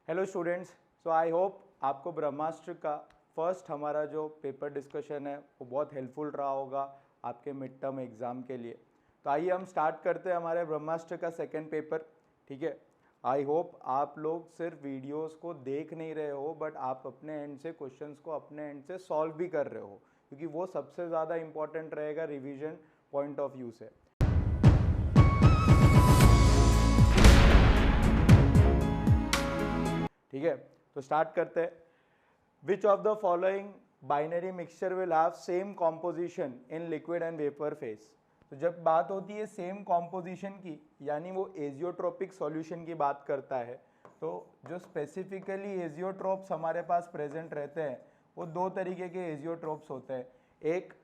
Hello students, so I hope आपको ब्रह्मास्त्र का first हमारा जो पेपर डिस्कशन है वो बहुत हेल्पफुल रहा होगा आपके मिड टर्म एग्ज़ाम के लिए। तो आइए हम स्टार्ट करते हैं हमारे ब्रह्मास्त्र का सेकंड पेपर। ठीक है, आई होप आप लोग सिर्फ वीडियोस को देख नहीं रहे हो बट आप अपने एंड से क्वेश्चंस को अपने एंड से सॉल्व भी कर रहे हो, क्योंकि वो सबसे ज़्यादा इंपॉर्टेंट रहेगा रिवीजन पॉइंट ऑफ व्यू से। ठीक है, तो स्टार्ट करते हैं। Which of the following binary mixture will have same composition in liquid and vapour phase. तो जब बात होती है सेम कॉम्पोजिशन की, यानी वो एजियोट्रोपिक सॉल्यूशन की बात करता है, तो जो स्पेसिफिकली एजियोट्रोप्स हमारे पास प्रेजेंट रहते हैं वो दो तरीके के एजियोट्रोप्स होते हैं। एक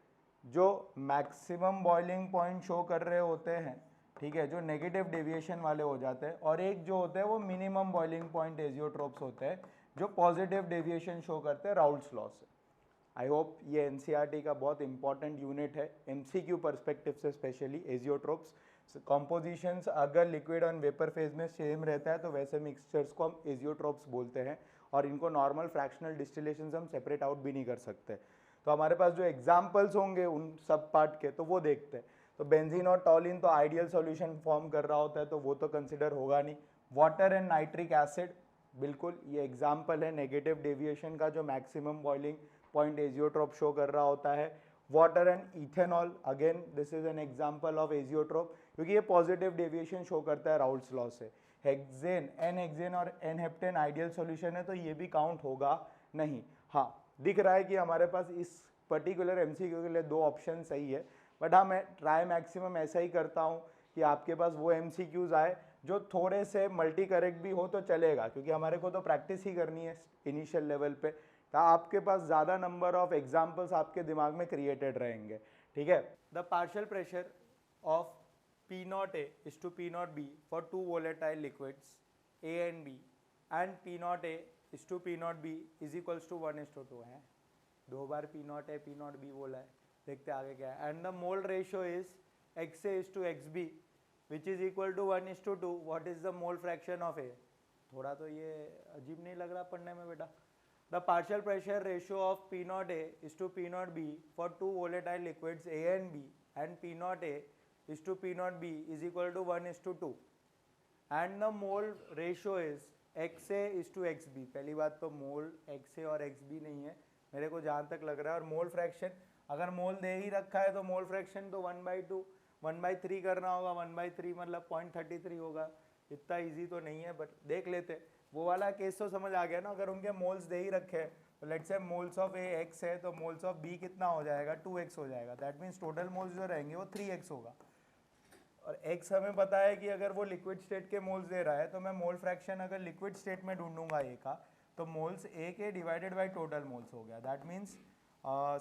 जो मैक्सिमम बॉइलिंग पॉइंट शो कर रहे होते हैं, ठीक है, जो नेगेटिव डेविएशन वाले हो जाते हैं, और एक जो होते हैं वो मिनिमम बॉइलिंग पॉइंट एजियोट्रोप्स होते हैं जो पॉजिटिव डेविएशन शो करते हैं राउल्ट्स लॉ से। आई होप ये एनसीईआरटी का बहुत इंपॉर्टेंट यूनिट है एमसीक्यू पर्सपेक्टिव से, स्पेशली एजियोट्रोप्स कॉम्पोजिशंस अगर लिक्विड और वेपर फेज में सेम रहता है तो वैसे मिक्सचर्स को हम एजियोट्रोप्स बोलते हैं, और इनको नॉर्मल फ्रैक्शनल डिस्टिलेशन से हम सेपरेट आउट भी नहीं कर सकते। तो हमारे पास जो एग्जाम्पल्स होंगे उन सब पार्ट के, तो वो देखते हैं। तो बेंजीन और टॉलिन तो आइडियल सॉल्यूशन फॉर्म कर रहा होता है, तो वो तो कंसिडर होगा नहीं। वाटर एंड नाइट्रिक एसिड, बिल्कुल ये एग्जाम्पल है नेगेटिव डेविएशन का, जो maximum boiling point azeotrope show कर रहा होता है। Water and ethanol, again this is an example of azeotrope, क्योंकि ये पॉजिटिव डेविएशन शो करता है राउल्ट्स लॉ से। हेक्सेन, एन हेक्सेन और एन हेप्टेन आइडियल सॉल्यूशन है, तो ये भी काउंट होगा नहीं। हाँ, दिख रहा है कि हमारे पास इस पर्टिकुलर एमसीक्यू के लिए दो ऑप्शन सही है, बट हाँ, मैं ट्राई मैक्सिमम ऐसा ही करता हूँ कि आपके पास वो एमसीक्यूज आए जो थोड़े से मल्टी करेक्ट भी हो तो चलेगा, क्योंकि हमारे को तो प्रैक्टिस ही करनी है इनिशियल लेवल पे। तो आपके पास ज़्यादा नंबर ऑफ एग्जाम्पल्स आपके दिमाग में क्रिएटेड रहेंगे। ठीक है, the partial pressure of P0A is to P0B for two volatile liquids A and B, and P0A is to P0B is equals to 1:2 है। दो बार P0A P0B बोला है, देखते आगे क्या है। And the mole ratio is XA is to XB which is equal to 1:2। what is the mole fraction of A? थोड़ा तो ये अजीब नहीं लग रहा पढ़ने में बेटा। The partial pressure ratio of P0A is to P0B for two volatile liquids A and B, and P0A is to P0B is equal to 1:2, and the mole ratio is XA is to XB। पहली बात तो मोल XA और XB नहीं है मेरे को जहाँ तक लग रहा है, और मोल फ्रैक्शन अगर मोल दे ही रखा है तो मोल फ्रैक्शन तो 1/2 1/3 करना होगा। 1/3 मतलब 0.33 होगा। इतना इजी तो नहीं है, बट देख लेते। वो वाला केस तो समझ आ गया ना, अगर उनके मोल्स दे ही रखे हैं तो let's say moles of A x है, तो मोल्स ऑफ बी कितना हो जाएगा, 2x हो जाएगा। दैट मीन्स टोटल मोल्स जो रहेंगे वो 3x होगा। और x हमें पता है कि अगर वो लिक्विड स्टेट के मोल्स दे रहा है, तो मैं मोल फ्रैक्शन अगर लिक्विड स्टेट में ढूंढूंगा ए का, तो मोल्स ए के डिवाइडेड बाई टोटल मोल्स हो गया। दैट मीन्स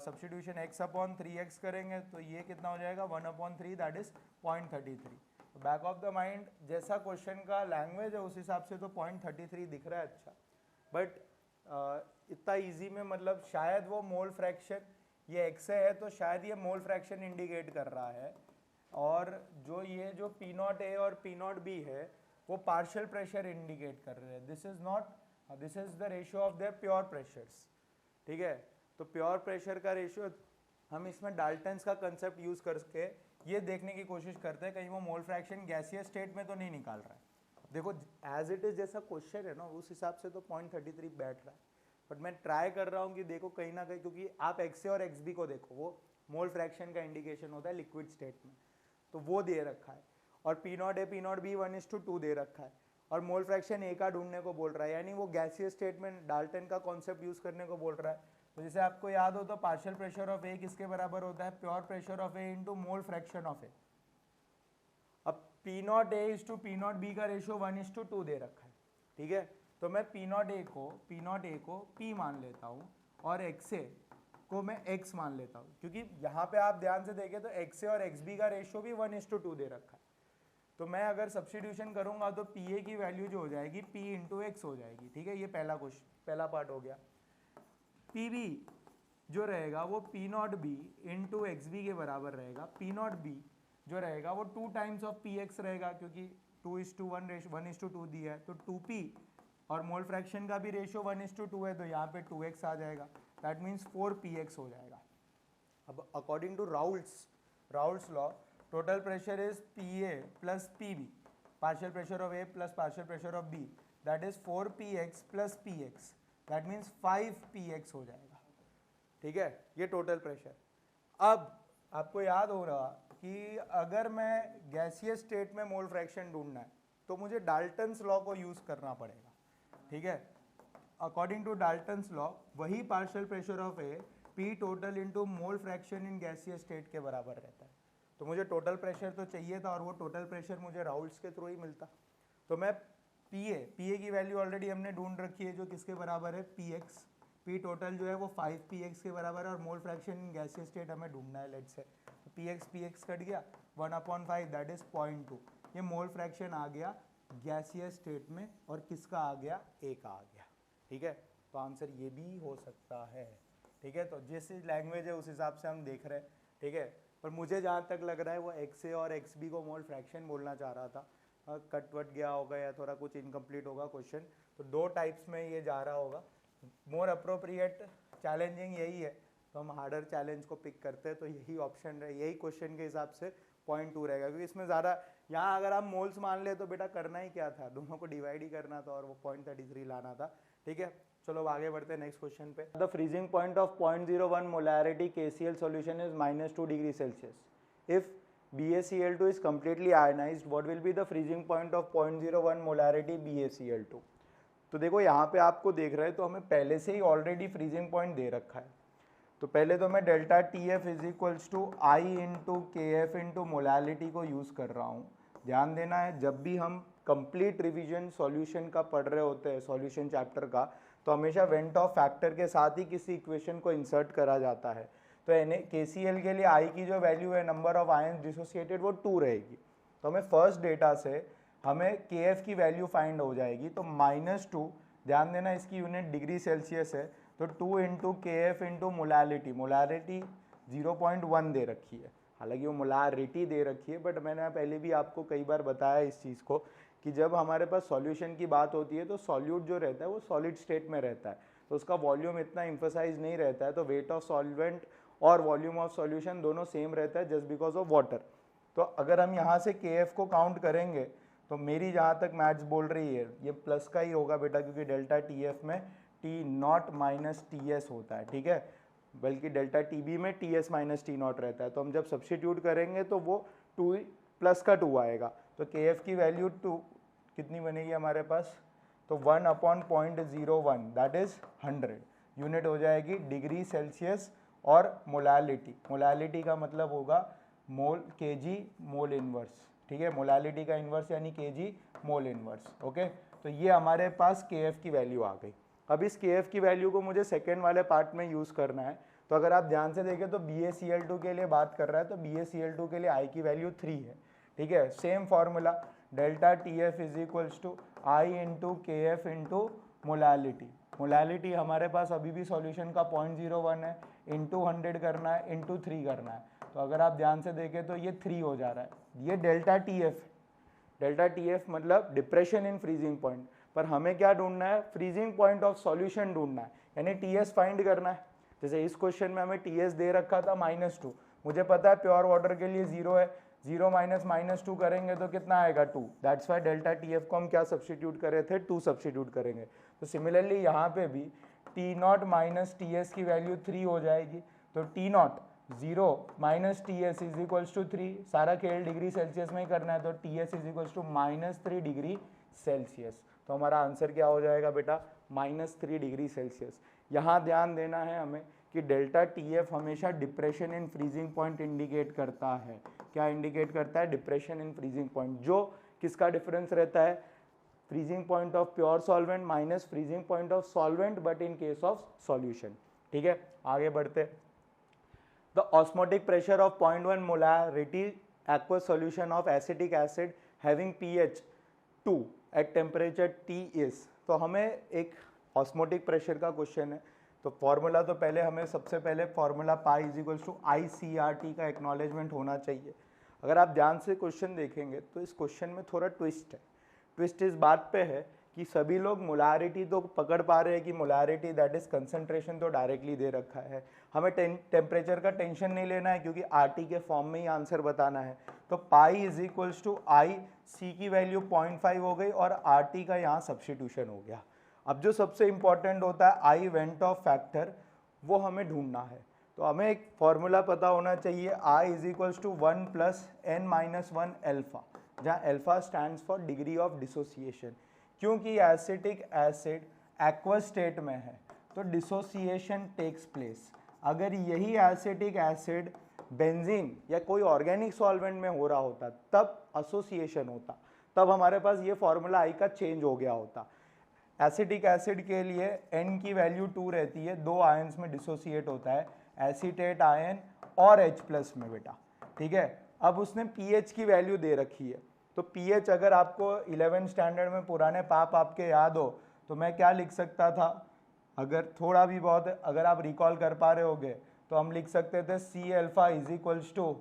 सब्सटीट्यूशन x/3x करेंगे तो ये कितना हो जाएगा, 1/3, that is 0.33। Back of the mind जैसा क्वेश्चन का लैंग्वेज है उस हिसाब से तो 0.33 दिख रहा है, अच्छा। बट इतना इजी में मतलब शायद वो मोल फ्रैक्शन, ये एक्स है तो शायद ये मोल फ्रैक्शन इंडिकेट कर रहा है, और जो ये जो P0A और P0B है वो पार्शियल प्रेशर इंडिकेट कर रहे हैं। This is not, this is the ratio of their pure pressures. ठीक है, तो प्योर प्रेशर का रेशियो हम इसमें डाल्टन्स का कंसेप्ट यूज करके ये देखने की कोशिश करते हैं कहीं वो मोल फ्रैक्शन गैसियस स्टेट में तो नहीं निकाल रहा है। देखो एज इट इज जैसा क्वेश्चन है ना उस हिसाब से तो 0.33 बैठ रहा है, बट मैं ट्राई कर रहा हूँ कि देखो कहीं ना कहीं, क्योंकि आप XA और XB को देखो, वो मोल फ्रैक्शन का इंडिकेशन होता है लिक्विड स्टेट में, तो वो दे रखा है। और P0A P0B 1:2 दे रखा है, और मोल फ्रैक्शन ए का ढूंढने को बोल रहा है, यानी वो गैसियस स्टेट में डाल्टन का कॉन्सेप्ट यूज करने को बोल रहा है। तो जैसे आपको याद हो तो पार्शियल प्रेशर ऑफ ए किसके बराबर होता है, pure pressure of A into mole fraction of A. अब P0A इज टू P0B का रेशियो 1:2 दे रखा है। ठीक है, तो मैं P0A को P मान लेता हूँ और XA को मैं X मान लेता हूँ, क्योंकि यहाँ पे आप ध्यान से देखें तो XA और XB का रेशियो भी 1:2 दे रखा है। तो मैं अगर सब्सटीट्यूशन करूँगा तो PA की वैल्यू जो हो जाएगी P इंटू एक्स हो जाएगी। ठीक है, ये पहला पार्ट हो गया। PB जो रहेगा वो P0B इंटू XB के बराबर रहेगा। P0B जो रहेगा वो 2 टाइम्स ऑफ PX रहेगा, क्योंकि 2:1 1:2 दिया है, तो 2P और मोल फ्रैक्शन का भी रेशियो 1:2 है, तो यहाँ पे 2x आ जाएगा, दैट मीन्स 4px हो जाएगा। अब according to Raoult's law, total pressure is PA plus PB, partial pressure of A plus partial pressure of B, that is 4px plus px, that means 5px हो जाएगा। ठीक है, ये total pressure. अब आपको याद हो रहा कि अगर मैं गैसियस स्टेट में मोल फ्रैक्शन ढूंढना है तो मुझे डाल्टन्स लॉ को यूज करना पड़ेगा। ठीक है, अकॉर्डिंग टू डाल्टन्स लॉ वही partial pressure of A P total into mole fraction in gaseous state के बराबर रहता है। तो मुझे टोटल प्रेशर तो चाहिए था और वो टोटल प्रेशर मुझे राउल्ट्स के थ्रू ही मिलता। तो मैं PA की वैल्यू ऑलरेडी हमने ढूंढ रखी है जो किसके बराबर है, PX। P टोटल जो है वो 5px के बराबर है और mole fraction in gaseous state हमें ढूंढना है। लेट्स से तो px कट गया, 1/5 दैट इज 0.2। ये मोल फ्रैक्शन आ गया गैसियस स्टेट में और किसका आ गया, A का आ गया। ठीक है, तो आंसर ये भी हो सकता है। ठीक है, तो जिस लैंग्वेज है उस हिसाब से हम देख रहे हैं। ठीक है, पर मुझे जहाँ तक लग रहा है वो XA और XB को मोल फ्रैक्शन बोलना चाह रहा था, कट वट गया होगा या थोड़ा कुछ इनकम्प्लीट होगा क्वेश्चन, तो 2 टाइप्स में ये जा रहा होगा। मोर अप्रोप्रिएट चैलेंजिंग यही है, तो हम हार्डर चैलेंज को पिक करते हैं, तो यही ऑप्शन रहे, यही क्वेश्चन के हिसाब से 0.2 रहेगा, क्योंकि इसमें ज़्यादा, यहाँ अगर आप मोल्स मान ले तो बेटा करना ही क्या था, दोनों को डिवाइड ही करना था और वो 0.33 लाना था। ठीक है, चलो आगे बढ़ते हैं नेक्स्ट क्वेश्चन पे। The freezing point of 0.01 molarity KCl solution is -2 degree Celsius. If BaCl2 is completely ionized, what will be the freezing point of 0.01 molarity BaCl2? तो देखो यहाँ पे आपको देख रहे हैं तो हमें पहले से ही ऑलरेडी फ्रीजिंग पॉइंट दे रखा है। तो पहले तो मैं delta TF is equals to I into KF into molality को यूज़ कर रहा हूँ। ध्यान देना है, जब भी हम कंप्लीट रिवीजन सॉल्यूशन का पढ़ रहे होते हैं, सॉल्यूशन चैप्टर का, तो हमेशा वेंट ऑफ फैक्टर के साथ ही किसी इक्वेशन को इंसर्ट करा जाता है। तो KCl के लिए आई की जो वैल्यू है, नंबर ऑफ आयंस डिसोसिएटेड, वो 2 रहेगी। तो हमें फर्स्ट डेटा से हमें KF की वैल्यू फाइंड हो जाएगी, तो -2, ध्यान देना इसकी यूनिट डिग्री सेल्सियस है, तो 2 into KF into molality, molarity 0.1 दे रखी है, हालांकि वो मोलैरिटी दे रखी है, बट मैंने पहले भी आपको कई बार बताया इस चीज़ को कि जब हमारे पास सॉल्यूशन की बात होती है तो सॉल्यूट जो रहता है वो सॉलिड स्टेट में रहता है, तो उसका वॉल्यूम इतना इम्फेसाइज नहीं रहता है, तो वेट ऑफ सॉल्वेंट और वॉल्यूम ऑफ सॉल्यूशन दोनों सेम रहता है जस्ट बिकॉज ऑफ वाटर। तो अगर हम यहाँ से KF को काउंट करेंगे तो मेरी जहाँ तक मैथ्स बोल रही है ये प्लस का ही होगा बेटा, क्योंकि डेल्टा TF में T0 माइनस TS होता है। ठीक है, बल्कि डेल्टा TB में TS माइनस T0 रहता है। तो हम जब सब्स्टिट्यूट करेंगे तो वो 2 प्लस का 2 आएगा, तो KF की वैल्यू 2 कितनी बनेगी हमारे पास, तो 1/0.01 दैट इज 100 यूनिट हो जाएगी डिग्री सेल्सियस। और मोलैलिटी का मतलब होगा मोल kg मोल इनवर्स। ठीक है, मोलैलिटी का इन्वर्स यानी kg मोल इनवर्स। ओके, तो ये हमारे पास KF की वैल्यू आ गई। अब इस KF की वैल्यू को मुझे सेकेंड वाले पार्ट में यूज़ करना है। तो अगर आप ध्यान से देखें तो BaCl2 के लिए बात कर रहा है, तो BaCl2 के लिए I की वैल्यू 3 है। ठीक है, same formula, delta TF is equals to I into KF into molality. Molality हमारे पास अभी भी सॉल्यूशन का 0.01 है, इंटू 100 करना है, इंटू 3 करना है। तो अगर आप ध्यान से देखें तो ये 3 हो जा रहा है, ये डेल्टा TF मतलब डिप्रेशन इन फ्रीजिंग पॉइंट। पर हमें क्या ढूंढना है, फ्रीजिंग पॉइंट ऑफ सॉल्यूशन ढूंढना है, यानी TS फाइंड करना है। जैसे इस क्वेश्चन में हमें TS दे रखा था -2, मुझे पता है प्योर वाटर के लिए 0 है, 0 माइनस -2 करेंगे तो कितना आएगा 2, दैट्स वाई डेल्टा TF को हम क्या सब्स्टिट्यूट करे थे, 2 सब्स्टिट्यूट करेंगे। तो सिमिलरली यहाँ पे भी T0 माइनस TS की वैल्यू 3 हो जाएगी, तो T0 0 minus TS is equals to 3, सारा खेल डिग्री सेल्सियस में ही करना है, तो TS is equals to -3 degree Celsius. तो हमारा आंसर क्या हो जाएगा बेटा, -3 डिग्री सेल्सियस। यहाँ ध्यान देना है हमें कि डेल्टा TF हमेशा depression in freezing point indicate करता है। क्या इंडिकेट करता है, डिप्रेशन इन फ्रीजिंग पॉइंट। जो किसका डिफरेंस रहता है, freezing point of pure solvent minus freezing point of solvent but in case of solution. ठीक है, आगे बढ़ते। The osmotic pressure of 0.1 molarity aqueous solution of acetic acid having pH 2 at temperature T is। तो हमें एक osmotic pressure का question है, तो फॉर्मूला तो पहले हमें सबसे पहले formula pi is equals to ICRT का एक्नॉलेजमेंट होना चाहिए। अगर आप ध्यान से क्वेश्चन देखेंगे तो इस क्वेश्चन में थोड़ा ट्विस्ट है। ट्विस्ट इस बात पे है कि सभी लोग मोलारिटी तो पकड़ पा रहे हैं कि मोलारिटी दैट इज कंसंट्रेशन तो डायरेक्टली दे रखा है, हमें टेम्परेचर का टेंशन नहीं लेना है क्योंकि आरटी के फॉर्म में ही आंसर बताना है। तो पाई इज इक्वल्स टू आई, सी की वैल्यू 0.5 हो गई और आरटी का यहाँ सब्स्टिट्यूशन हो गया। अब जो सबसे इंपॉर्टेंट होता है आई वेंट ऑफ फैक्टर, वो हमें ढूंढना है। तो हमें एक फॉर्मूला पता होना चाहिए, i is equals to 1 plus n minus 1 alpha, जहाँ alpha stands for degree of dissociation. क्योंकि एसिटिक एसिड एक्वस स्टेट में है तो डिसोसिएशन टेक्स प्लेस। अगर यही एसिटिक एसिड बेंजीन या कोई ऑर्गेनिक सॉल्वेंट में हो रहा होता तब एसोसिएशन होता, तब हमारे पास ये फॉर्मूला आई का चेंज हो गया होता। एसिटिक एसिड के लिए N की वैल्यू 2 रहती है, 2 आयंस में डिसोसिएट होता है, एसीटेट आयन और H+ में बेटा, ठीक है। अब उसने pH की वैल्यू दे रखी है, तो pH अगर आपको 11 स्टैंडर्ड में पुराने पाप आपके याद हो तो मैं क्या लिख सकता था, अगर थोड़ा भी बहुत अगर आप रिकॉल कर पा रहे होगे तो हम लिख सकते थे C alpha is equals to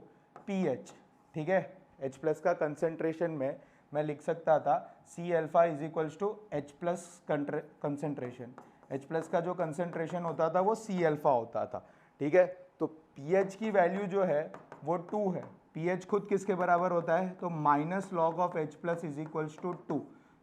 pH, ठीक है। H+ का कंसेंट्रेशन में मैं लिख सकता था C alpha is equals to H+ concentration, H+ का जो कंसेंट्रेशन होता था वो C अल्फा होता था, ठीक है। तो pH की वैल्यू जो है वो 2 है, pH खुद किसके बराबर होता है, तो minus log of H+ is equals to 2,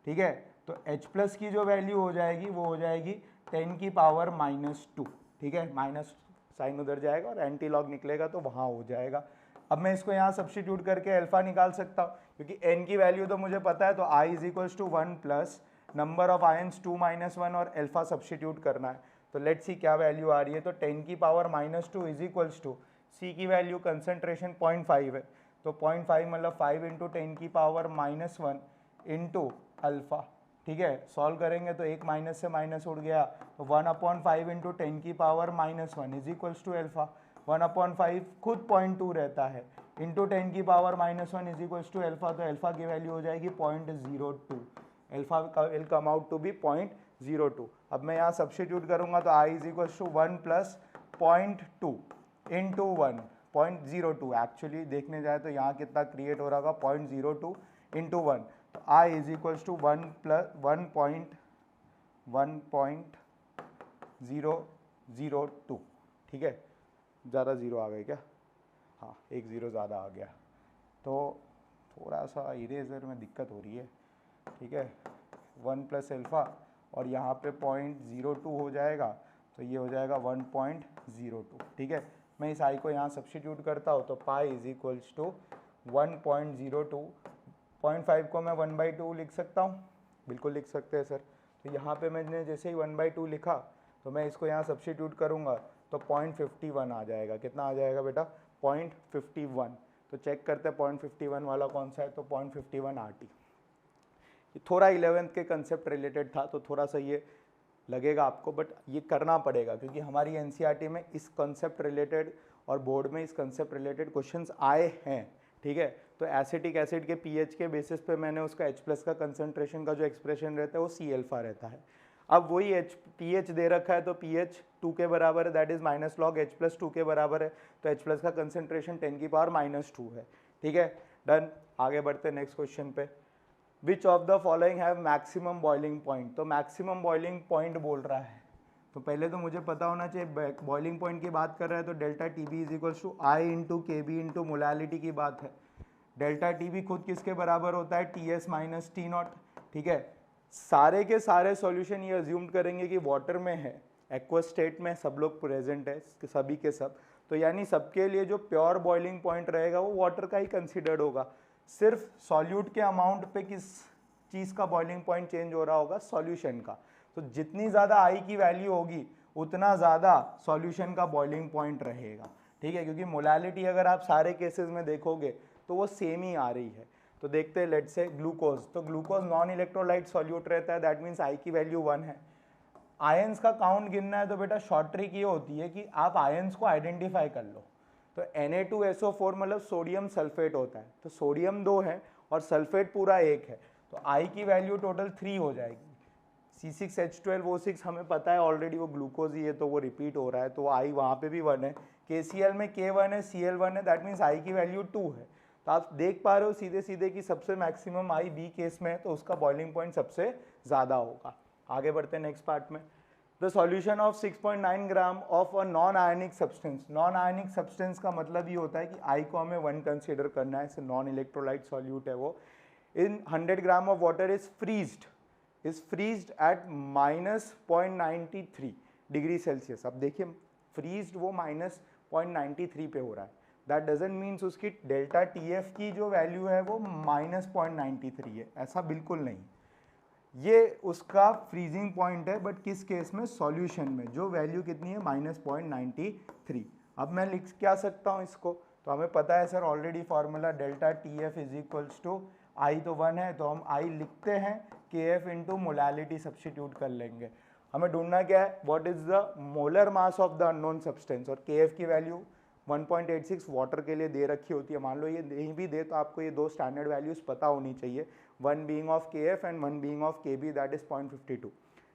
ठीक है। तो H+ की जो वैल्यू हो जाएगी वो हो जाएगी 10 की पावर -2, ठीक है, माइनस साइन उधर जाएगा और एंटी लॉग निकलेगा तो वहाँ हो जाएगा। अब मैं इसको यहाँ सब्स्टिट्यूट करके अल्फा निकाल सकता हूँ क्योंकि n की वैल्यू तो मुझे पता है, तो I is equals to 1 plus number of ions 2 - 1 और अल्फा सब्स्टिट्यूट करना है। तो लेट्स सी क्या वैल्यू आ रही है, तो 10 की power -2 is equals to C की वैल्यू कंसंट्रेशन 0.5 है, तो 0.5 मतलब 5 इंटू 10 की पावर -1 इंटू अल्फा, ठीक है। सॉल्व करेंगे तो एक माइनस से माइनस उड़ गया, तो 1/5 इंटू 10 की power -1 is equals to alpha. 1/5 खुद 0.2 रहता है, इंटू 10 की power -1 is equals to alpha, तो अल्फा की वैल्यू हो जाएगी 0.02, alpha will come out to be 0.02। अब मैं यहाँ सब्स्टिट्यूट करूँगा तो i is equals to 1 plus 0.2 into 1 0.02, actually देखने जाए तो यहाँ कितना क्रिएट हो रहा होगा 0.02 इंटू 1, तो i is equals to 1 plus 1.002, ठीक है। ज़्यादा ज़ीरो आ गए क्या, हाँ एक ज़ीरो ज़्यादा आ गया, तो थोड़ा सा इरेजर में दिक्कत हो रही है, ठीक है। 1 प्लस अल्फा और यहाँ पे 0.02 हो जाएगा, तो ये हो जाएगा 1.02, ठीक है। मैं इस आई को यहाँ सब्स्टिट्यूट करता हूँ तो पाई इज इक्वल्स टू 1.02, 0.5 को मैं 1/2 लिख सकता हूँ, बिल्कुल लिख सकते हैं सर। तो यहाँ पे मैंने जैसे ही 1/2 लिखा तो मैं इसको यहाँ सब्स्टिट्यूट करूँगा तो 0.51 आ जाएगा, कितना आ जाएगा बेटा 0.51। तो चेक करते हैं 0.51 वाला कौन सा है, तो 0.51 RT। थोड़ा 11th के कंसेप्ट रिलेटेड था तो थोड़ा सा ये लगेगा आपको, बट ये करना पड़ेगा क्योंकि हमारी एनसीईआरटी में इस कंसेप्ट रिलेटेड और बोर्ड में इस कंसेप्ट रिलेटेड क्वेश्चंस आए हैं, ठीक है। तो एसिटिक एसिड के पीएच के बेसिस पे मैंने उसका H+ का कंसंट्रेशन का जो एक्सप्रेशन रहता है वो C अल्फा रहता है। अब वही pH दे रखा है तो pH 2 के बराबर है, that is minus log H+ 2 के बराबर है, तो H+ का कंसंट्रेशन 10 की पावर -2 है, ठीक है। डन, आगे बढ़ते नेक्स्ट क्वेश्चन पे। विच of the following have maximum boiling point, तो मैक्सिमम बॉइलिंग पॉइंट बोल रहा है, तो पहले तो मुझे पता होना चाहिए बॉइलिंग पॉइंट की बात कर रहा है तो delta TB is equals to I into KB into molality की बात है। डेल्टा TB खुद किसके बराबर होता है, TS - T0, ठीक है। सारे के सारे सॉल्यूशन ये अज्यूम करेंगे कि वाटर में है, एक्वस स्टेट में सब लोग प्रेजेंट है, सभी के सब, तो यानी सबके लिए जो प्योर बॉइलिंग पॉइंट रहेगा वो वाटर का ही कंसिडर्ड होगा। सिर्फ सॉल्यूट के अमाउंट पे किस चीज़ का बॉइलिंग पॉइंट चेंज हो रहा होगा, सॉल्यूशन का। तो जितनी ज़्यादा आई की वैल्यू होगी उतना ज़्यादा सॉल्यूशन का बॉइलिंग पॉइंट रहेगा, ठीक है, क्योंकि मोलालिटी अगर आप सारे केसेस में देखोगे तो वो सेम ही आ रही है। तो देखते हैं, लेट्स से ग्लूकोज, तो ग्लूकोज नॉन इलेक्ट्रोलाइट सॉल्यूट रहता है, दैट मीन्स आई की वैल्यू 1 है। आयंस का काउंट गिनना है तो बेटा शॉर्ट ट्रिक ये होती है कि आप आयंस को आइडेंटिफाई कर लो। तो Na2SO4 मतलब सोडियम सल्फेट होता है, तो सोडियम 2 है और सल्फेट पूरा 1 है, तो आई की वैल्यू टोटल 3 हो जाएगी। C6H12O6 हमें पता है ऑलरेडी वो ग्लूकोज ही है तो वो रिपीट हो रहा है, तो आई वहाँ पे भी 1 है। KCl में K1 है, Cl 1 है, दैट मीन्स आई की वैल्यू 2 है। तो आप देख पा रहे हो सीधे सीधे कि सबसे मैक्सिमम आई बी केस में है, तो उसका बॉइलिंग पॉइंट सबसे ज़्यादा होगा। आगे बढ़ते हैं नेक्स्ट पार्ट में। The solution of 6.9 gram of a non ionic substance. Non ionic substance का मतलब ये होता है कि आई को हमें 1 कंसिडर करना है, इसे नॉन इलेक्ट्रोलाइट सॉल्यूट है वो। In 100 gram of water is freezed at -0.93 degree Celsius. अब देखिए फ्रीज्ड वो -0.93 पे हो रहा है, दैट डजंट मीन्स उसकी डेल्टा TF की जो वैल्यू है वो -0.93 है, ऐसा बिल्कुल नहीं। ये उसका फ्रीजिंग पॉइंट है, बट किस केस में, सॉल्यूशन में, जो वैल्यू कितनी है -0.93। अब मैं लिख क्या सकता हूँ इसको, तो हमें पता है sir already formula delta TF is equals to i तो 1 है, तो हम आई लिखते हैं KF इंटू मोलालिटी सब्सटीट्यूट कर लेंगे। हमें ढूंढना क्या है, what is the molar mass of the unknown substance, और KF की वैल्यू 1.86 वाटर के लिए दे रखी होती है। मान लो ये नहीं भी दे तो आपको ये दो स्टैंडर्ड वैल्यूज पता होनी चाहिए, 1 being of KF and 1 being of KB, that is 0.52।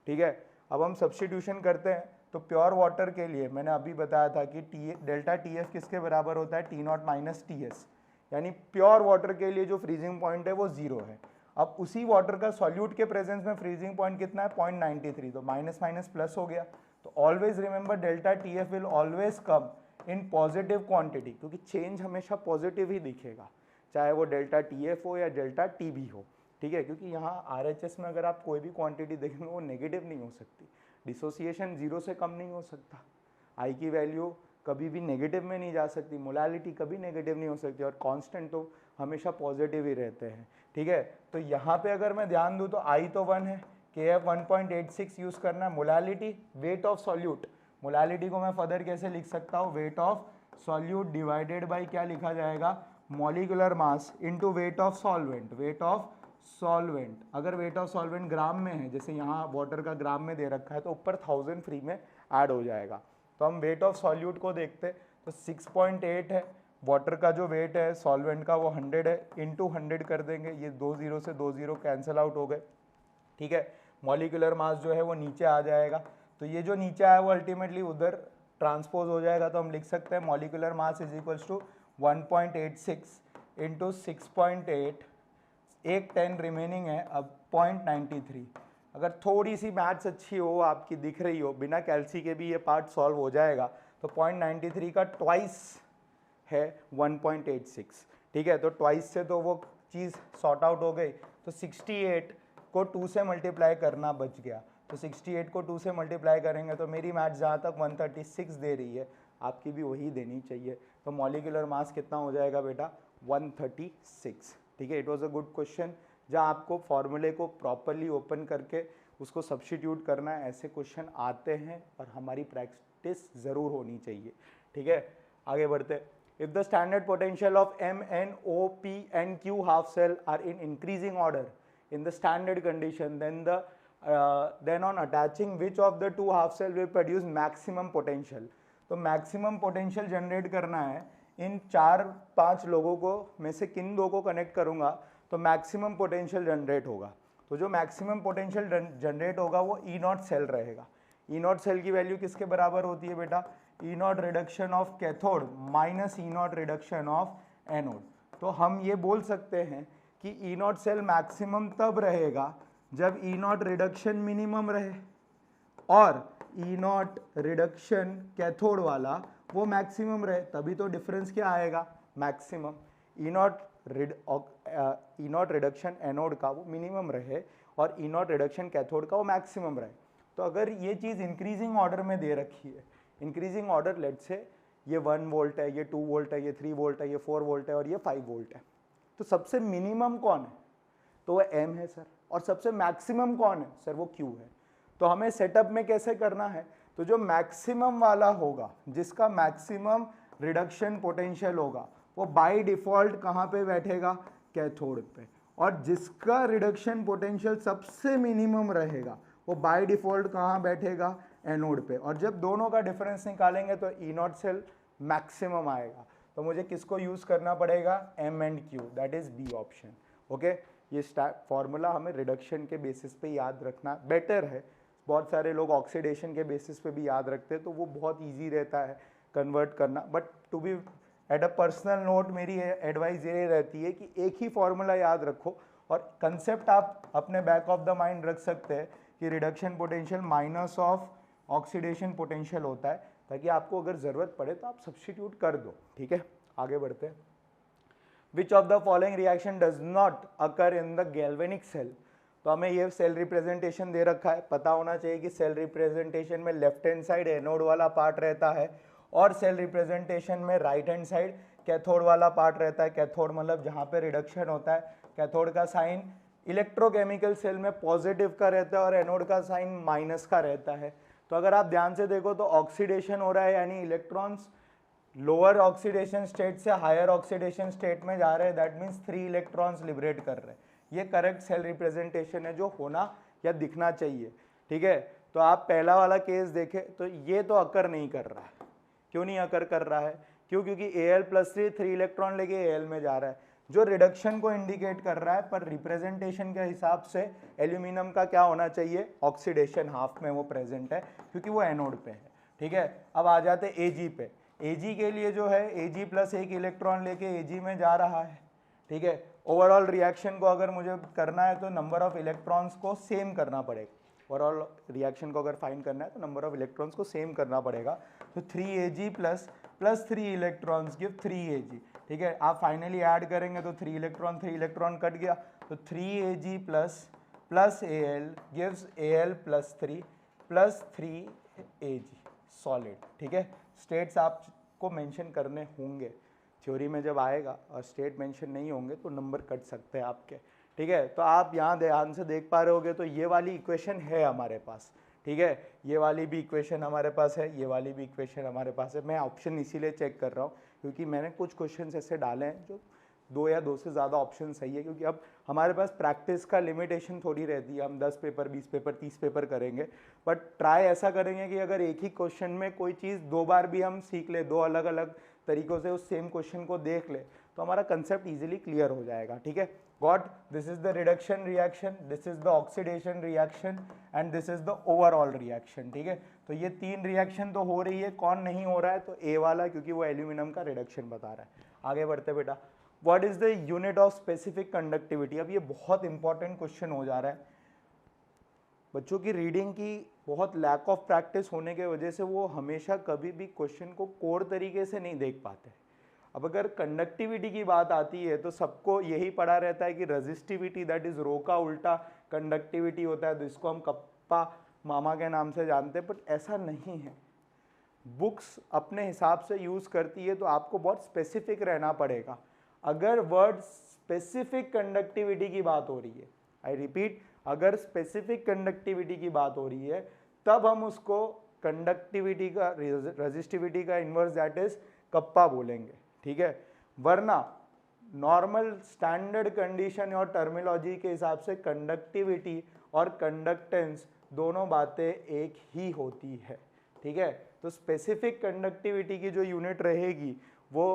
ठीक है, अब हम सब्सटीट्यूशन करते हैं, तो प्योर वाटर के लिए मैंने अभी बताया था कि डेल्टा TF किसके बराबर होता है, T0 माइनस TS, यानी प्योर वाटर के लिए जो फ्रीजिंग पॉइंट है वो 0 है। अब उसी वाटर का सॉल्यूट के प्रेजेंस में फ्रीजिंग पॉइंट कितना है, 0.93, तो माइनस माइनस प्लस हो गया। तो always remember delta TF will always come in positive quantity, क्योंकि चेंज हमेशा पॉजिटिव ही दिखेगा, चाहे वो डेल्टा TF हो या डेल्टा TB हो। ठीक है, क्योंकि यहाँ RHS में अगर आप कोई भी क्वांटिटी देखेंगे वो नेगेटिव नहीं हो सकती, डिसोसिएशन 0 से कम नहीं हो सकता, आई की वैल्यू कभी भी नेगेटिव में नहीं जा सकती, मोलालिटी कभी नेगेटिव नहीं हो सकती, और कांस्टेंट तो हमेशा पॉजिटिव ही रहते हैं। ठीक है, तो यहाँ पे अगर मैं ध्यान दूँ तो आई तो 1 है, KF 1.86 यूज़ करना है, molality weight of solute, molality को मैं फर्दर कैसे लिख सकता हूँ, weight of solute divided by क्या लिखा जाएगा, molecular mass into weight of solvent, weight of solvent. अगर वेट ऑफ सॉल्वेंट ग्राम में है, जैसे यहाँ वाटर का ग्राम में दे रखा है, तो ऊपर 1000 फ्री में ऐड हो जाएगा। तो हम वेट ऑफ सॉल्यूट को देखते, तो 6.8 है, वाटर का जो वेट है सॉल्वेंट का वो 100 है, इंटू 100 कर देंगे, ये 2 0 से 2 0 कैंसिल आउट हो गए। ठीक है, मॉलिक्यूलर मास जो है वो नीचे आ जाएगा, तो ये जो नीचे आया वो अल्टीमेटली उधर ट्रांसपोज हो जाएगा, तो हम लिख सकते हैं molecular mass is equals to 1.86 into 6.8, एक 10 रिमेनिंग है, अब 0.93। अगर थोड़ी सी मैथ्स अच्छी हो, आपकी दिख रही हो, बिना कैल्सी के भी ये पार्ट सॉल्व हो जाएगा, तो 0.93 का ट्वाइस है 1.86। ठीक है, तो ट्वाइस से तो वो चीज़ सॉर्ट आउट हो गई, तो 68 को 2 से मल्टीप्लाई करना बच गया, तो 68 को 2 से मल्टीप्लाई करेंगे तो मेरी मैथ्स जहाँ तक 136 दे रही है, आपकी भी वही देनी चाहिए। तो मॉलिक्यूलर मास कितना हो जाएगा बेटा, 136। ठीक है, it was a good question, जहाँ आपको फॉर्मूले को प्रॉपरली ओपन करके उसको सब्स्टिट्यूट करना है, ऐसे क्वेश्चन आते हैं और हमारी प्रैक्टिस ज़रूर होनी चाहिए। ठीक है, आगे बढ़ते। If the standard potential of M, N, O, P and Q half cell are in increasing order in the standard condition, then on attaching which of the two half cell will produce maximum potential। तो maximum potential generate करना है, इन 4-5 लोगों को में से किन दो को कनेक्ट करूंगा तो मैक्सिमम पोटेंशियल जनरेट होगा। तो जो मैक्सिमम पोटेंशियल जनरेट होगा वो E0 सेल रहेगा। E0 सेल की वैल्यू किसके बराबर होती है बेटा, E0 reduction of cathode minus E0 reduction of anode. तो हम ये बोल सकते हैं कि E0 सेल मैक्सिमम तब रहेगा जब E0 रिडक्शन मिनिमम रहे और E0 रिडक्शन कैथोड वाला वो मैक्सिमम रहे, तभी तो डिफरेंस क्या आएगा, मैक्सिमम। E0 रिडक्शन एनोड का वो मिनिमम रहे और E0 रिडक्शन कैथोड का वो मैक्सिमम रहे। तो अगर ये चीज़ इंक्रीजिंग ऑर्डर में दे रखी है, इंक्रीजिंग ऑर्डर लेट से ये 1 वोल्ट है, ये 2 वोल्ट है, ये 3 वोल्ट है, ये 4 वोल्ट है और ये 5 वोल्ट है, तो सबसे मिनिमम कौन है, तो वो M है सर, और सबसे मैक्सिमम कौन है सर, वो Q है। तो हमें सेटअप में कैसे करना है, तो जो मैक्सिमम वाला होगा, जिसका मैक्सिमम रिडक्शन पोटेंशियल होगा, वो बाय डिफॉल्ट कहाँ पे बैठेगा, कैथोड पे, और जिसका रिडक्शन पोटेंशियल सबसे मिनिमम रहेगा वो बाय डिफॉल्ट कहाँ बैठेगा, एनोड पे। और जब दोनों का डिफरेंस निकालेंगे तो E0 सेल मैक्सिमम आएगा। तो मुझे किसको यूज़ करना पड़ेगा, M and Q, that is B option. Okay, ये फॉर्मूला हमें रिडक्शन के बेसिस पे याद रखना बेटर है। बहुत सारे लोग ऑक्सीडेशन के बेसिस पे भी याद रखते हैं, तो वो बहुत ईजी रहता है कन्वर्ट करना, but to be at a personal note मेरी एडवाइस ये रहती है कि एक ही फॉर्मूला याद रखो और कंसेप्ट आप अपने बैक ऑफ द माइंड रख सकते हैं कि reduction potential minus of oxidation potential होता है, ताकि आपको अगर ज़रूरत पड़े तो आप सब्स्टिट्यूट कर दो। ठीक है, आगे बढ़ते हैं। Which of the following reaction does not occur in the galvanic cell. तो हमें ये सेल रिप्रेजेंटेशन दे रखा है, पता होना चाहिए कि सेल रिप्रेजेंटेशन में लेफ्ट हैंड साइड एनोड वाला पार्ट रहता है और सेल रिप्रेजेंटेशन में राइट हैंड साइड कैथोड वाला पार्ट रहता है। कैथोड मतलब जहाँ पे रिडक्शन होता है, कैथोड का साइन इलेक्ट्रोकेमिकल सेल में पॉजिटिव का रहता है और एनोड का साइन माइनस का रहता है। तो अगर आप ध्यान से देखो तो ऑक्सीडेशन हो रहा है, यानी इलेक्ट्रॉन्स लोअर ऑक्सीडेशन स्टेट से हायर ऑक्सीडेशन स्टेट में जा रहे हैं, दैट मीन्स 3 इलेक्ट्रॉन्स लिबरेट कर रहे हैं। ये करेक्ट सेल रिप्रेजेंटेशन है जो होना या दिखना चाहिए। ठीक है, तो आप पहला वाला केस देखें तो ये तो अकर नहीं कर रहा है। क्यों नहीं अकर कर रहा है? क्योंकि Al+3 3 इलेक्ट्रॉन लेके Al में जा रहा है, जो रिडक्शन को इंडिकेट कर रहा है, पर रिप्रेजेंटेशन के हिसाब से एल्यूमिनियम का क्या होना चाहिए, ऑक्सीडेशन हाफ में वो प्रेजेंट है क्योंकि वो एनोड पे है। ठीक है, अब आ जाते Ag पे। Ag के लिए जो है Ag+1 इलेक्ट्रॉन लेके Ag में जा रहा है। ठीक है, ओवरऑल रिएक्शन को अगर मुझे करना है तो नंबर ऑफ इलेक्ट्रॉन्स को सेम करना पड़ेगा। ओवरऑल रिएक्शन को अगर फाइंड करना है तो नंबर ऑफ इलेक्ट्रॉन्स को सेम करना पड़ेगा। तो 3Ag plus 3 electrons give 3Ag। ठीक है, आप फाइनली ऐड करेंगे तो 3 इलेक्ट्रॉन कट गया, तो 3Ag plus Al gives Al+3 plus 3Ag solid. ठीक है, स्टेट्स आपको मेंशन करने होंगे थ्योरी में जब आएगा, और स्टेट मेंशन नहीं होंगे तो नंबर कट सकते हैं आपके। ठीक है, तो आप यहाँ ध्यान से देख पा रहे होगे तो ये वाली इक्वेशन है हमारे पास। ठीक है, ये वाली भी इक्वेशन हमारे पास है, ये वाली भी इक्वेशन हमारे पास है। मैं ऑप्शन इसीलिए चेक कर रहा हूँ क्योंकि मैंने कुछ क्वेश्चन ऐसे डाले हैं जो 2 या 2 से ज़्यादा ऑप्शन सही है, क्योंकि अब हमारे पास प्रैक्टिस का लिमिटेशन थोड़ी रहती है। हम 10 पेपर 20 पेपर 30 पेपर करेंगे, बट ट्राई ऐसा करेंगे कि अगर एक ही क्वेश्चन में कोई चीज़ 2 बार भी हम सीख ले, 2 अलग अलग तरीक़ों से उस सेम क्वेश्चन को देख ले, तो हमारा कंसेप्ट इजीली क्लियर हो जाएगा। ठीक है, got, this is the reduction reaction, this is the oxidation reaction and this is the overall reaction. ठीक है, तो ये 3 रिएक्शन तो हो रही है, कौन नहीं हो रहा है? तो ए वाला, क्योंकि वो एल्यूमिनियम का रिडक्शन बता रहा है। आगे बढ़ते बेटा, what is the unit of specific conductivity. अब ये बहुत इंपॉर्टेंट क्वेश्चन हो जा रहा है। बच्चों की रीडिंग की बहुत लैक ऑफ प्रैक्टिस होने के वजह से वो हमेशा कभी भी क्वेश्चन को कोर तरीके से नहीं देख पाते। अब अगर कंडक्टिविटी की बात आती है तो सबको यही पढ़ा रहता है कि रेजिस्टिविटी, दैट इज रो का उल्टा कंडक्टिविटी होता है, तो इसको हम कप्पा मामा के नाम से जानते हैं, बट ऐसा नहीं है। बुक्स अपने हिसाब से यूज़ करती है, तो आपको बहुत स्पेसिफिक रहना पड़ेगा। अगर वर्ड स्पेसिफिक कंडक्टिविटी की बात हो रही है, आई रिपीट, अगर स्पेसिफिक कंडक्टिविटी की बात हो रही है, तब हम उसको कंडक्टिविटी का, रेजिस्टिविटी का इन्वर्स दैट इज कप्पा बोलेंगे। ठीक है, वरना नॉर्मल स्टैंडर्ड कंडीशन और टर्मिनोलॉजी के हिसाब से कंडक्टिविटी और कंडक्टेंस दोनों बातें एक ही होती है। ठीक है, तो स्पेसिफिक कंडक्टिविटी की जो यूनिट रहेगी वो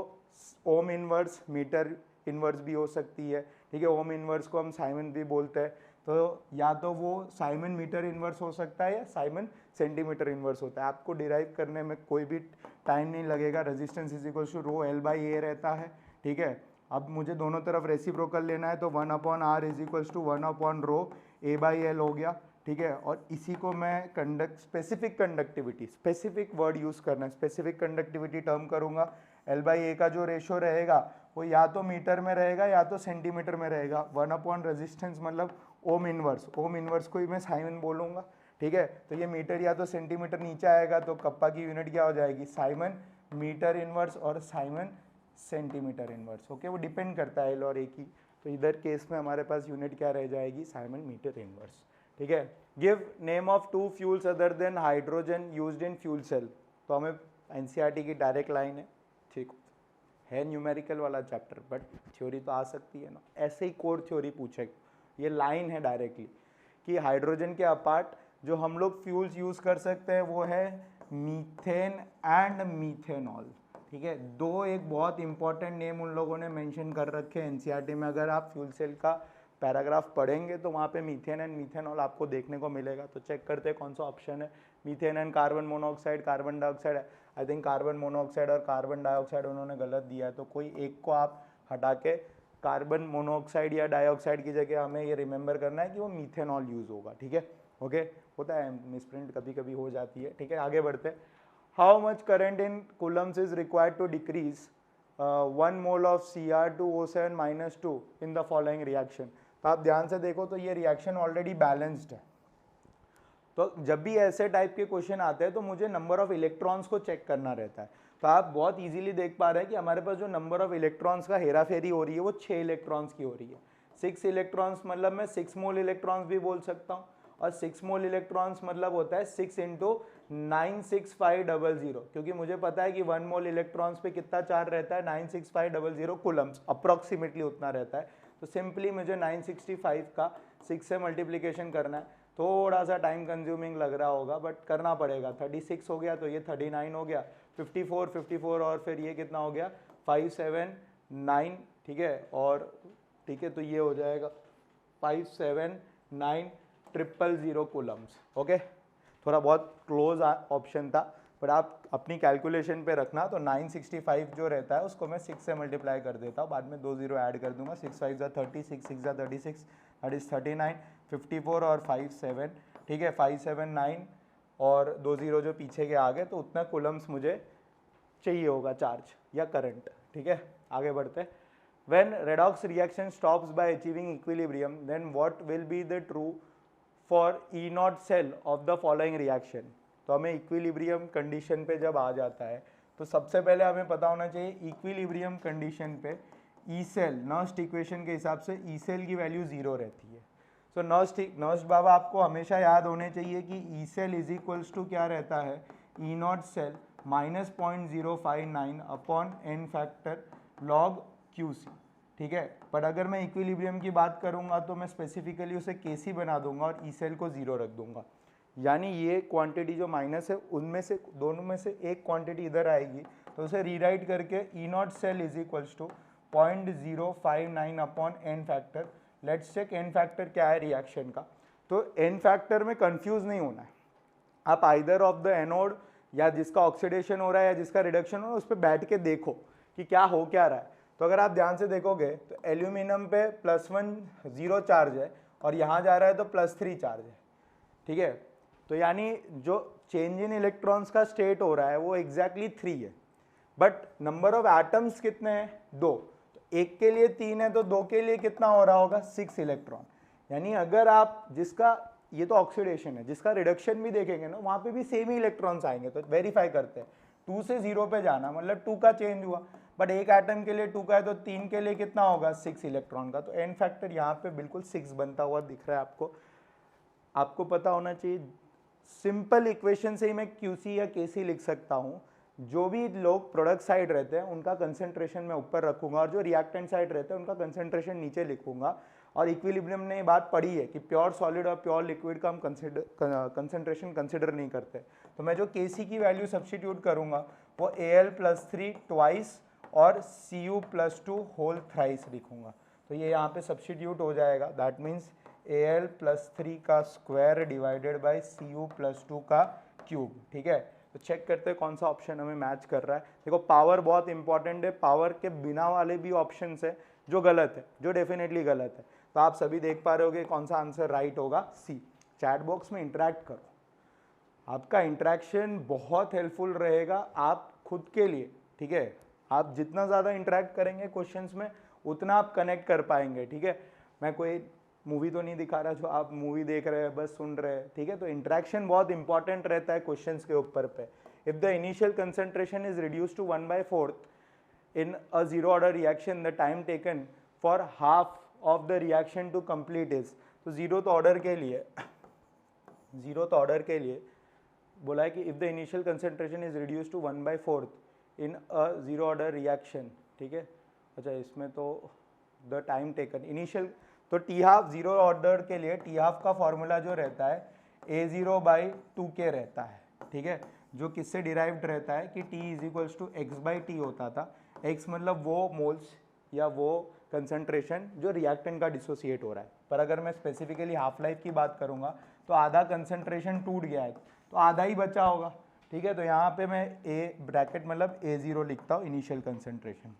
ओम इनवर्स, मीटर इनवर्स भी हो सकती है। ठीक है, ओम इनवर्स को हम साइमन भी बोलते हैं, तो या तो वो साइमन मीटर इनवर्स हो सकता है या साइमन सेंटीमीटर इनवर्स होता है। आपको डिराइव करने में कोई भी टाइम नहीं लगेगा। Resistance is equal to rho L by A रहता है। ठीक है, अब मुझे दोनों तरफ रेसिप्रोकल लेना है, तो 1/r इज इक्वल टू 1/रो A बाई एल हो गया। ठीक है, और इसी को मैं specific conductivity, specific word use करना है, स्पेसिफिक कंडक्टिविटी टर्म करूँगा। L बाई ए का जो रेशो रहेगा वो या तो मीटर में रहेगा या तो सेंटीमीटर में रहेगा। 1/, रेजिस्टेंस मतलब ओम इनवर्स, ओम इनवर्स को ही मैं साइमन बोलूँगा। ठीक है, तो ये मीटर या तो सेंटीमीटर नीचे आएगा, तो कप्पा की यूनिट क्या हो जाएगी, साइमन मीटर इनवर्स और साइमन सेंटीमीटर इनवर्स। ओके, वो डिपेंड करता है L और A की। तो इधर केस में हमारे पास यूनिट क्या रह जाएगी, साइमन मीटर इनवर्स। ठीक है, give name of 2 fuels other than hydrogen used in fuel cell. तो हमें NCERT की डायरेक्ट लाइन है, ठीक है, न्यूमेरिकल वाला चैप्टर, बट थ्योरी तो आ सकती है ना, ऐसे ही कोर थ्योरी पूछेगा। ये लाइन है डायरेक्टली कि हाइड्रोजन के अपार्ट जो हम लोग फ्यूल्स यूज़ कर सकते हैं वो है मीथेन एंड मीथेनॉल। ठीक है, 2 एक बहुत इंपॉर्टेंट नेम उन लोगों ने मेंशन कर रखे हैं NCERT में। अगर आप फ्यूल सेल का पैराग्राफ पढ़ेंगे तो वहाँ पे मीथेन एंड मीथेनॉल आपको देखने को मिलेगा। तो चेक करते हैं कौन सा ऑप्शन है, methane and carbon monoxide, carbon dioxide. I think carbon monoxide और कार्बन डाइऑक्साइड उन्होंने गलत दिया है, तो कोई एक को आप हटा के कार्बन मोनोऑक्साइड या डाइऑक्साइड की जगह हमें ये रिमेंबर करना है कि वो मीथेनॉल यूज़ होगा, ठीक है। ओके, होता है मिसप्रिंट कभी कभी हो जाती है, ठीक है। आगे बढ़ते हैं। How much current in coulombs is required to decrease 1 mole of Cr2O7-2 in the following reaction. तो आप ध्यान से देखो तो ये रिएक्शन ऑलरेडी बैलेंस्ड है, तो जब भी ऐसे टाइप के क्वेश्चन आते हैं तो मुझे नंबर ऑफ इलेक्ट्रॉन्स को चेक करना रहता है। तो आप बहुत इजीली देख पा रहे हैं कि हमारे पास जो नंबर ऑफ इलेक्ट्रॉन्स का हेरा फेरी हो रही है वो 6 इलेक्ट्रॉन्स की हो रही है। 6 इलेक्ट्रॉन्स मतलब मैं 6 मोल इलेक्ट्रॉन्स भी बोल सकता हूँ, और 6 मोल इलेक्ट्रॉन्स मतलब होता है 6 × 96500, क्योंकि मुझे पता है कि 1 मोल इलेक्ट्रॉन्स पे कितना चार्ज रहता है, 96500 कूलम्स, अप्रॉक्सीमेटली उतना रहता है। तो सिंपली मुझे 965 का 6 से मल्टीप्लीकेशन करना है। थोड़ा सा टाइम कंज्यूमिंग लग रहा होगा बट करना पड़ेगा। 36 हो गया तो ये 39 हो गया, 54 और फिर ये कितना हो गया 579, ठीक है। और ठीक है, तो ये हो जाएगा 579,000 कूलम्स। ओके, थोड़ा बहुत क्लोज ऑप्शन था, बट आप अपनी कैलकुलेशन पे रखना। तो 965 जो रहता है उसको मैं 6 से मल्टीप्लाई कर देता हूँ, बाद में 2 0 ऐड कर दूंगा। 6 5 30, 6 6 36, दैट इज 39, 54 और 57, ठीक है। 579 और 2 0 जो पीछे के आ गए, तो उतना कूलम्स मुझे चाहिए होगा चार्ज या करंट, ठीक है। आगे बढ़ते हैं। When redox reaction stops by achieving equilibrium, then what will be the true for E0 cell of the following reaction? तो हमें इक्विलिब्रियम कंडीशन पे जब आ जाता है तो सबसे पहले हमें पता होना चाहिए इक्विलिब्रियम कंडीशन पे ई सेल, नर्स्ट इक्वेशन के हिसाब से ई सेल की वैल्यू 0 रहती है। सो नर्स्ट बाबा आपको हमेशा याद होने चाहिए कि E cell is equals to क्या रहता है, E0 cell -0.059 upon n factor log QC, ठीक है। पर अगर मैं इक्विलिब्रियम की बात करूंगा तो मैं स्पेसिफिकली उसे KC बना दूंगा और ई सेल को 0 रख दूंगा। यानी ये क्वांटिटी जो माइनस है उनमें से दोनों में से एक क्वांटिटी इधर आएगी, तो उसे रीराइट करके E0 cell is equals to 0.059 upon n factor. Let's check n factor क्या है रिएक्शन का। तो n फैक्टर में कंफ्यूज नहीं होना है, आप आइदर ऑफ द एनोड या जिसका ऑक्सीडेशन हो रहा है या जिसका रिडक्शन हो रहा है उस पर बैठ के देखो कि क्या हो क्या रहा है। तो अगर आप ध्यान से देखोगे तो एल्यूमिनियम पे +1 0 चार्ज है और यहाँ जा रहा है तो +3 चार्ज है, ठीक है। तो यानी जो चेंज इन इलेक्ट्रॉन्स का स्टेट हो रहा है वो एग्जैक्टली 3 है, बट नंबर ऑफ एटम्स कितने हैं, 2। तो एक के लिए 3 है तो 2 के लिए कितना हो रहा होगा, 6 इलेक्ट्रॉन। यानी अगर आप जिसका ये तो ऑक्सीडेशन है, जिसका रिडक्शन भी देखेंगे ना वहाँ पे भी सेम ही इलेक्ट्रॉन्स आएंगे। तो वेरीफाई करते हैं, 2 से 0 पे जाना मतलब 2 का चेंज हुआ, बट एक एटम के लिए 2 का है तो 3 के लिए कितना होगा, 6 इलेक्ट्रॉन का। तो n फैक्टर यहाँ पे बिल्कुल 6 बनता हुआ दिख रहा है आपको। आपको पता होना चाहिए सिंपल इक्वेशन से ही मैं QC या KC लिख सकता हूँ। जो भी लोग प्रोडक्ट साइड रहते हैं उनका कंसेंट्रेशन मैं ऊपर रखूंगा और जो रिएक्टेंट साइड रहते हैं उनका कंसेंट्रेशन नीचे लिखूंगा। और इक्विलिब्रियम ने ये बात पढ़ी है कि प्योर सॉलिड और प्योर लिक्विड का हम कंसेंट्रेशन कंसिडर नहीं करते। तो मैं जो KC की वैल्यू सब्स्टिट्यूट करूंगा वो Al+3 ट्वाइस और Cu+2 होल थ्राइस लिखूंगा। तो ये यहाँ पे सब्स्टिट्यूट हो जाएगा, दैट मीन्स Al+3 का स्क्वायर डिवाइडेड बाय Cu+2 का क्यूब, ठीक है। तो चेक करते हैं कौन सा ऑप्शन हमें मैच कर रहा है। देखो पावर बहुत इंपॉर्टेंट है, पावर के बिना वाले भी ऑप्शन है जो गलत है, जो डेफिनेटली गलत है। तो आप सभी देख पा रहे होगे कौन सा आंसर राइट होगा, सी। चैट बॉक्स में इंटरेक्ट करो, आपका इंटरेक्शन बहुत हेल्पफुल रहेगा आप खुद के लिए, ठीक है। आप जितना ज़्यादा इंटरेक्ट करेंगे क्वेश्चंस में उतना आप कनेक्ट कर पाएंगे, ठीक है। मैं कोई मूवी तो नहीं दिखा रहा जो आप मूवी देख रहे हैं बस सुन रहे हैं, ठीक है। तो इंटरेक्शन बहुत इंपॉर्टेंट रहता है क्वेश्चंस के ऊपर पे। If the initial concentration is reduce to 1/4 in a zero order reaction, the time taken for half of the reaction to complete is, तो जीरो ऑर्डर के लिए बोला है कि if the initial concentration is reduced to 1/4 in a zero order reaction, ठीक है। अच्छा इसमें तो the time taken initial, तो T12 जीरो ऑर्डर के लिए T12 का फॉर्मूला जो रहता है A0/2K रहता है, ठीक है। जो किससे डिराइव्ड रहता है कि T = x/T होता था। x मतलब वो मोल्स या वो कंसंट्रेशन जो रिएक्टेंट का डिसोसिएट हो रहा है। पर अगर मैं स्पेसिफिकली हाफ लाइफ की बात करूंगा तो आधा कंसंट्रेशन टूट गया है तो आधा ही बचा होगा। ठीक है, तो यहाँ पे मैं ए ब्रैकेट मतलब A0 लिखता हूँ इनिशियल कंसंट्रेशन।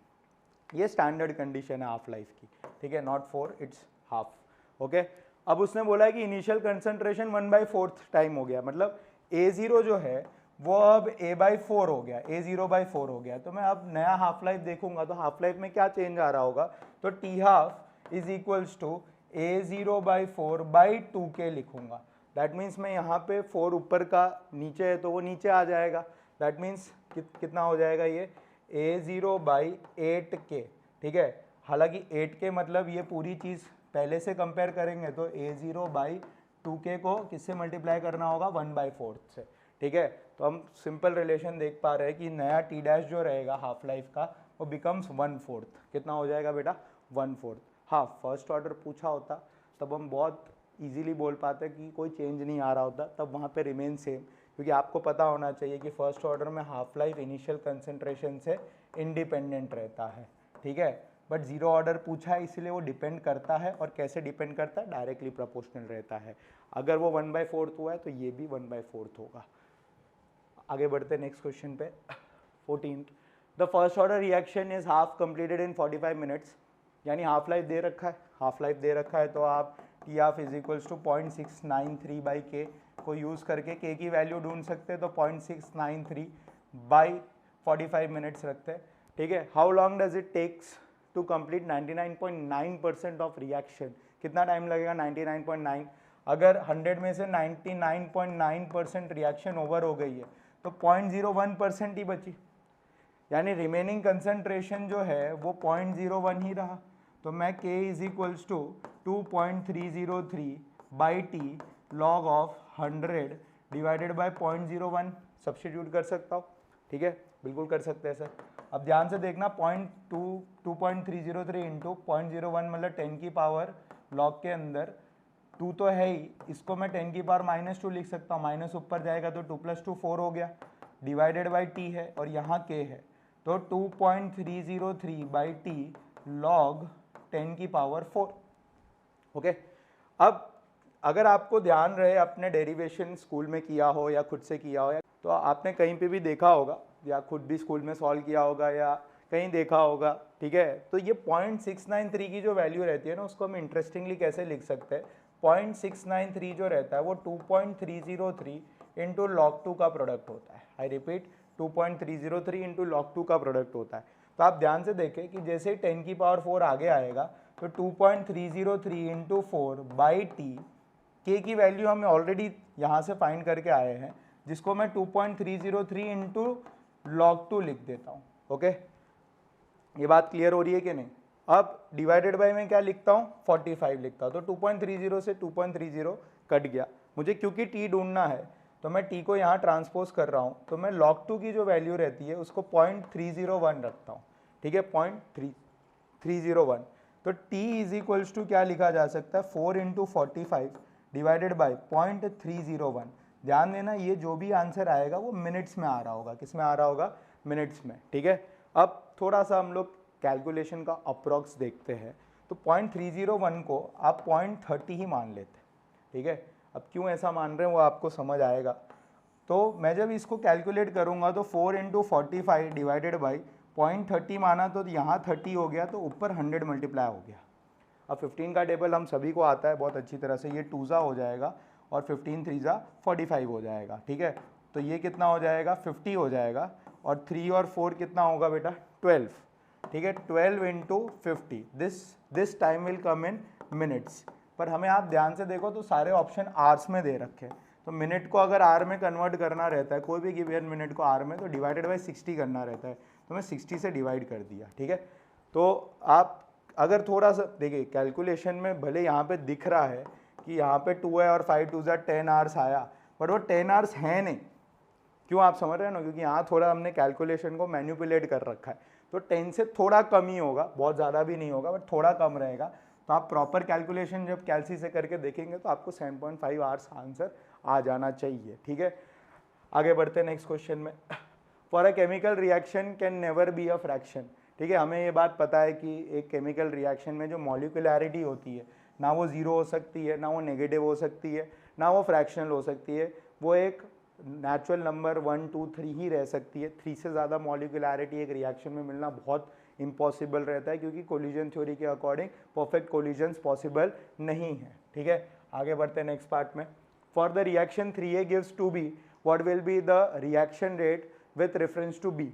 ये स्टैंडर्ड कंडीशन है हाफ लाइफ की, ठीक है, नॉट 4 इट्स हाफ। ओके, अब उसने बोला है कि इनिशियल कंसंट्रेशन 1/4 टाइम हो गया, मतलब A0 जो है वो अब A/4 हो गया, A0/4 हो गया। तो मैं अब नया हाफ लाइफ देखूंगा तो हाफ लाइफ में क्या चेंज आ रहा होगा, तो T half is equals to A0/4/2K लिखूंगा। दैट मीन्स मैं यहाँ पे 4 ऊपर का नीचे है तो वो नीचे आ जाएगा। दैट मीन्स कितना हो जाएगा ये A0/8K, ठीक है। हालांकि 8K मतलब ये पूरी चीज़ पहले से कंपेयर करेंगे तो A0/2K को किससे मल्टीप्लाई करना होगा 1/4 से, ठीक है। तो हम सिंपल रिलेशन देख पा रहे हैं कि नया T डैश जो रहेगा हाफ लाइफ का वो बिकम्स 1/4। कितना हो जाएगा बेटा 1/4। हाँ, फर्स्ट ऑर्डर पूछा होता तब हम बहुत इजीली बोल पाते कि कोई चेंज नहीं आ रहा होता, तब वहाँ पे रिमेन सेम, क्योंकि आपको पता होना चाहिए कि फर्स्ट ऑर्डर में हाफ लाइफ इनिशियल कंसंट्रेशन से इंडिपेंडेंट रहता है, ठीक है। बट जीरो ऑर्डर पूछा है इसलिए वो डिपेंड करता है, और कैसे डिपेंड करता है, डायरेक्टली प्रोपोर्शनल रहता है। अगर वो 1/4 हुआ है तो ये भी 1/4 होगा। आगे बढ़ते नेक्स्ट क्वेश्चन पे। 14th, the first order reaction is half completed in 45 minutes, यानी हाफ लाइफ दे रखा है, हाफ लाइफ दे रखा है तो आप T half is equals to 0.693/K को यूज़ करके K की वैल्यू ढूंढ सकते हैं, तो 0.693/45 मिनट्स रखते हैं, ठीक है। How long does it takes to complete 99.9% of reaction, कितना टाइम लगेगा 99.9। अगर 100 में से 99.9% रिएक्शन ओवर हो गई है तो 0.01% ही बची, यानी रिमेनिंग कंसंट्रेशन जो है वो 0.01 ही रहा। तो मैं K is equals to 2.303/T log of 100 divided by 0.01 substitute कर सकता हूँ, ठीक है, बिल्कुल कर सकते हैं सर। अब ध्यान से देखना 2.303 इंटू 0.01 मतलब 10 की पावर लॉग के अंदर 2 तो है ही, इसको मैं 10 की पावर -2 लिख सकता हूँ, माइनस ऊपर जाएगा तो 2 + 2 4 हो गया, डिवाइडेड बाई T है और यहाँ K है, तो 2.303/T log 10 की पावर 4। ओके, अब अगर आपको ध्यान रहे, अपने डेरिवेशन स्कूल में किया हो या खुद से किया हो, तो आपने कहीं पे भी देखा होगा या खुद भी स्कूल में सॉल्व किया होगा या कहीं देखा होगा, ठीक है। तो ये 0.693 की जो वैल्यू रहती है ना, उसको हम इंटरेस्टिंगली कैसे लिख सकते हैं, 0.693 जो रहता है वो 2.303 इंटू log 2 का प्रोडक्ट होता है। आई रिपीट, 2.303 इंटू log 2 का प्रोडक्ट होता है। तो आप ध्यान से देखें कि जैसे 10 की पावर 4 आगे आएगा तो 2.303 इंटू 4/T, K की वैल्यू हमें ऑलरेडी यहाँ से फाइंड करके आए हैं, जिसको मैं 2.303 इंटू log 2 लिख देता हूँ। ओके, ये बात क्लियर हो रही है कि नहीं। अब डिवाइडेड बाय में क्या लिखता हूँ 45 लिखता हूँ, तो 2.30 से 2.30 कट गया। मुझे क्योंकि T ढूंढना है तो मैं T को यहाँ ट्रांसपोज कर रहा हूँ, तो मैं log 2 की जो वैल्यू रहती है उसको 0.301 रखता हूँ, ठीक है, 0.301। तो T इज इक्वल्स टू क्या लिखा जा सकता है 4 इंटू 45 डिवाइडेड बाई 0.301। ध्यान देना ये जो भी आंसर आएगा वो मिनट्स में आ रहा होगा, किस में आ रहा होगा, मिनट्स में, ठीक है। अब थोड़ा सा हम लोग कैलकुलेशन का अप्रॉक्स देखते हैं, तो 0.301 को आप 0.30 ही मान लेते हैं, ठीक है। अब क्यों ऐसा मान रहे हैं वो आपको समझ आएगा। तो मैं जब इसको कैलकुलेट करूंगा तो 4 इंटू 45 डिवाइडेड बाई 0.30 माना तो यहाँ 30 हो गया, तो ऊपर 100 मल्टीप्लाई हो गया। अब 15 का टेबल हम सभी को आता है बहुत अच्छी तरह से, ये 2 हो जाएगा और 15 3 45 हो जाएगा, ठीक है। तो ये कितना हो जाएगा 50 हो जाएगा, और 3 और 4 कितना होगा बेटा 12, ठीक है। 12 into 50, this time will come in minutes. पर हमें आप ध्यान से देखो तो सारे ऑप्शन आवर्स में दे रखे हैं, तो मिनट को अगर आर में कन्वर्ट करना रहता है, कोई भी गिवन मिनट को आर में, तो डिवाइडेड बाई 60 करना रहता है, तो मैं 60 से डिवाइड कर दिया, ठीक है। तो आप अगर थोड़ा सा देखिए कैलकुलेशन में, भले यहाँ पे दिख रहा है कि यहाँ पे 2 है और 5 2 10 आवर्स आया, बट वो 10 आवर्स है नहीं। क्यों, आप समझ रहे हैं ना, क्योंकि यहाँ थोड़ा हमने कैलकुलेशन को मैनिपुलेट कर रखा है, तो 10 से थोड़ा कम ही होगा, बहुत ज़्यादा भी नहीं होगा, बट थोड़ा कम रहेगा। तो आप प्रॉपर कैलकुलेशन जब कैलसी से करके देखेंगे तो आपको 7.5 आवर्स आंसर आ जाना चाहिए, ठीक है। आगे बढ़ते हैं नेक्स्ट क्वेश्चन में। For a chemical reaction can never be a fraction, ठीक है। हमें ये बात पता है कि एक केमिकल रिएक्शन में जो मॉलिक्यूलैरिटी होती है, ना वो जीरो हो सकती है, ना वो नेगेटिव हो सकती है, ना वो फ्रैक्शनल हो सकती है, वो एक नेचुरल नंबर 1 2 3 ही रह सकती है। 3 से ज़्यादा मॉलिक्यूलैरिटी एक रिएक्शन में मिलना बहुत इम्पॉसिबल रहता है, क्योंकि कोलिजन थ्योरी के अकॉर्डिंग परफेक्ट कोलिजन्स पॉसिबल नहीं है। ठीक है, आगे बढ़ते हैं नेक्स्ट पार्ट में। For the reaction 3A gives 2B, what will be the reaction rate with reference to B।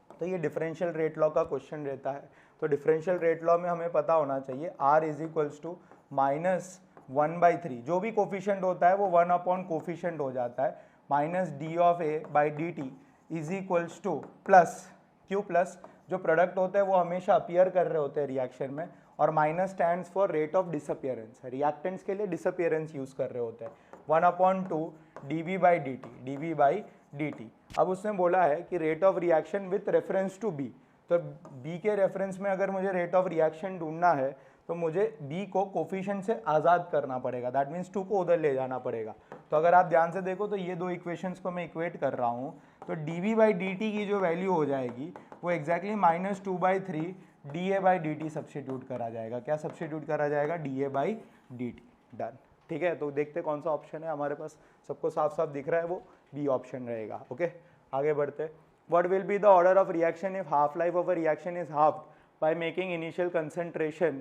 तो ये डिफरेंशियल रेट लॉ का क्वेश्चन रहता है। तो डिफरेंशियल रेट लॉ में हमें पता होना चाहिए R इज इक्वल्स टू -1/3, जो भी कोफिशिएंट होता है वो 1 अपॉन कोफिशिएंट हो जाता है, minus D of A by D T is equals two plus, क्यों प्लस, जो प्रोडक्ट होते हैं वो हमेशा अपीयर कर रहे होते हैं रिएक्शन में, और minus stands for rate of disappearance, reactants के लिए डिसअपियरेंस यूज कर रहे होते हैं, 1/2 dV by D T, dV by D T. अब उसने बोला है कि rate of reaction with reference to B, तो बी के रेफरेंस में अगर मुझे रेट ऑफ रिएक्शन ढूंढना है तो मुझे बी को कोफिशिएंट से आज़ाद करना पड़ेगा, दैट मीन्स 2 को उधर ले जाना पड़ेगा। तो अगर आप ध्यान से देखो तो ये दो इक्वेशंस को मैं इक्वेट कर रहा हूँ, तो dV बाई डी टी की जो वैल्यू हो जाएगी वो exactly -2/3 dA by D T substitute करा जाएगा। क्या सब्सटीट्यूट करा जाएगा? dA by D T. Done. ठीक है, तो देखते कौन सा ऑप्शन है हमारे पास, सबको साफ साफ दिख रहा है, वो बी ऑप्शन रहेगा। ओके, आगे बढ़ते। What will be the order of reaction if half life of a reaction is halved by making initial concentration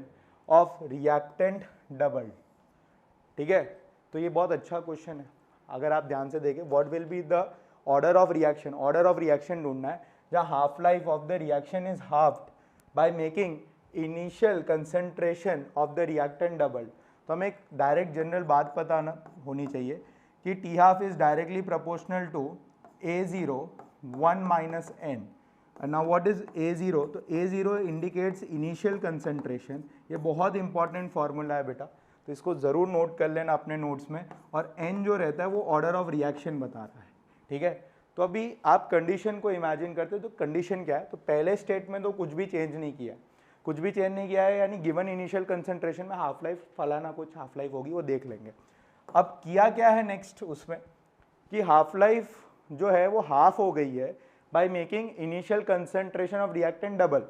of reactant doubled? ठीक है, तो ये बहुत अच्छा क्वेश्चन है। अगर आप ध्यान से देखें, what will be the order of reaction, order of reaction ढूंढना है जहाँ half life of the reaction is halved by making initial concentration of the reactant doubled। तो हमें एक डायरेक्ट जनरल बात पता होनी चाहिए कि T half is directly proportional to A0 1 minus n। now what is A0? तो A0 indicates initial concentration, ये बहुत इंपॉर्टेंट फॉर्मूला है बेटा, तो इसको ज़रूर नोट कर लेना अपने नोट्स में। और n जो रहता है वो ऑर्डर ऑफ रिएक्शन बता रहा है। ठीक है, तो अभी आप कंडीशन को इमेजिन करते हो, तो कंडीशन क्या है? तो पहले स्टेट में तो कुछ भी चेंज नहीं किया, कुछ भी चेंज नहीं किया है, यानी गिवन इनिशियल कंसंट्रेशन में हाफ लाइफ फलाना कुछ हाफ लाइफ होगी, वो देख लेंगे। अब किया क्या है नेक्स्ट उसमें कि हाफ लाइफ जो है वो हाफ हो गई है by making initial concentration of reactant double.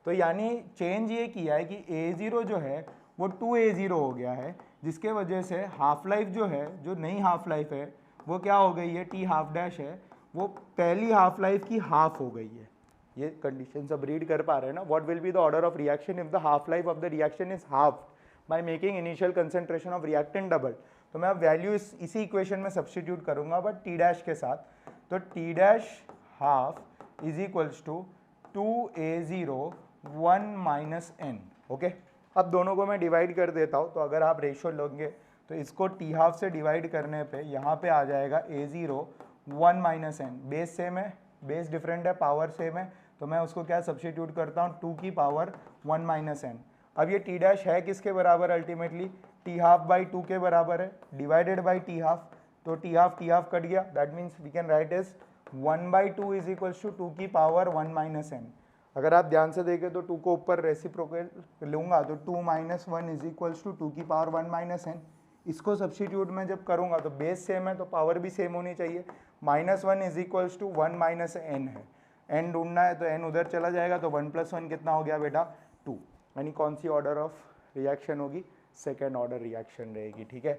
तो यानी चेंज ये किया है कि A0 जो है वो 2A0 हो गया है, जिसके वजह से हाफ लाइफ जो है, जो नई हाफ लाइफ है वो क्या हो गई है, T हाफ डैश है, वो पहली हाफ लाइफ की हाफ हो गई है। ये कंडीशन सब रीड कर पा रहे हैं ना? What will be the order of reaction if the half life of the reaction is half by making initial concentration of reactant double. तो मैं अब वैल्यू इसी इक्वेशन में सब्स्टिट्यूट करूंगा बट टी डैश के साथ। तो T dash half is equals to 2A0 1 minus n। Okay, अब दोनों को मैं डिवाइड कर देता हूँ। तो अगर आप रेशियो लोगे तो इसको टी हाफ से डिवाइड करने पे यहाँ पे आ जाएगा A0 1 minus n। Base same है, बेस डिफरेंट है, पावर सेम है, तो मैं उसको क्या सब्स्टिट्यूट करता हूँ 2 की पावर 1 माइनस n। अब ये टी डैश है किसके बराबर? अल्टीमेटली टी हाफ बाई 2 के बराबर है, डिवाइडेड बाई टी हाफ। तो टी हाफ कट गया, that means we can write is 1/2 is equals to 2 की पावर 1 माइनस n। अगर आप ध्यान से देखें तो 2 को ऊपर रेसिप्रोकल लूंगा तो 2 माइनस 1 इज इक्वल्स टू 2 की पावर 1 माइनस n। इसको सब्स्टिट्यूट में जब करूंगा तो बेस सेम है तो पावर भी सेम होनी चाहिए। -1 is equals to 1 minus n है, n ढूंढना है तो n उधर चला जाएगा, तो 1 + 1 कितना हो गया बेटा? 2। यानी कौन सी ऑर्डर ऑफ रिएक्शन होगी? सेकेंड ऑर्डर रिएक्शन रहेगी। ठीक है,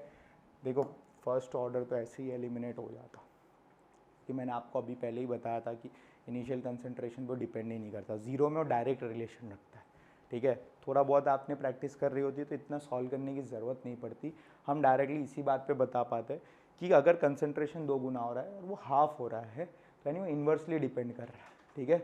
देखो फर्स्ट ऑर्डर तो ऐसे ही एलिमिनेट हो जाता, कि मैंने आपको अभी पहले ही बताया था कि इनिशियल कंसंट्रेशन पर डिपेंड ही नहीं करता, जीरो में वो डायरेक्ट रिलेशन रखता है। ठीक है, थोड़ा बहुत आपने प्रैक्टिस कर रही होती है तो इतना सॉल्व करने की ज़रूरत नहीं पड़ती, हम डायरेक्टली इसी बात पे बता पाते कि अगर कंसंट्रेशन 2 गुना हो रहा है और वो हाफ हो रहा है तो यानी वो इन्वर्सली डिपेंड कर रहा है। ठीक है,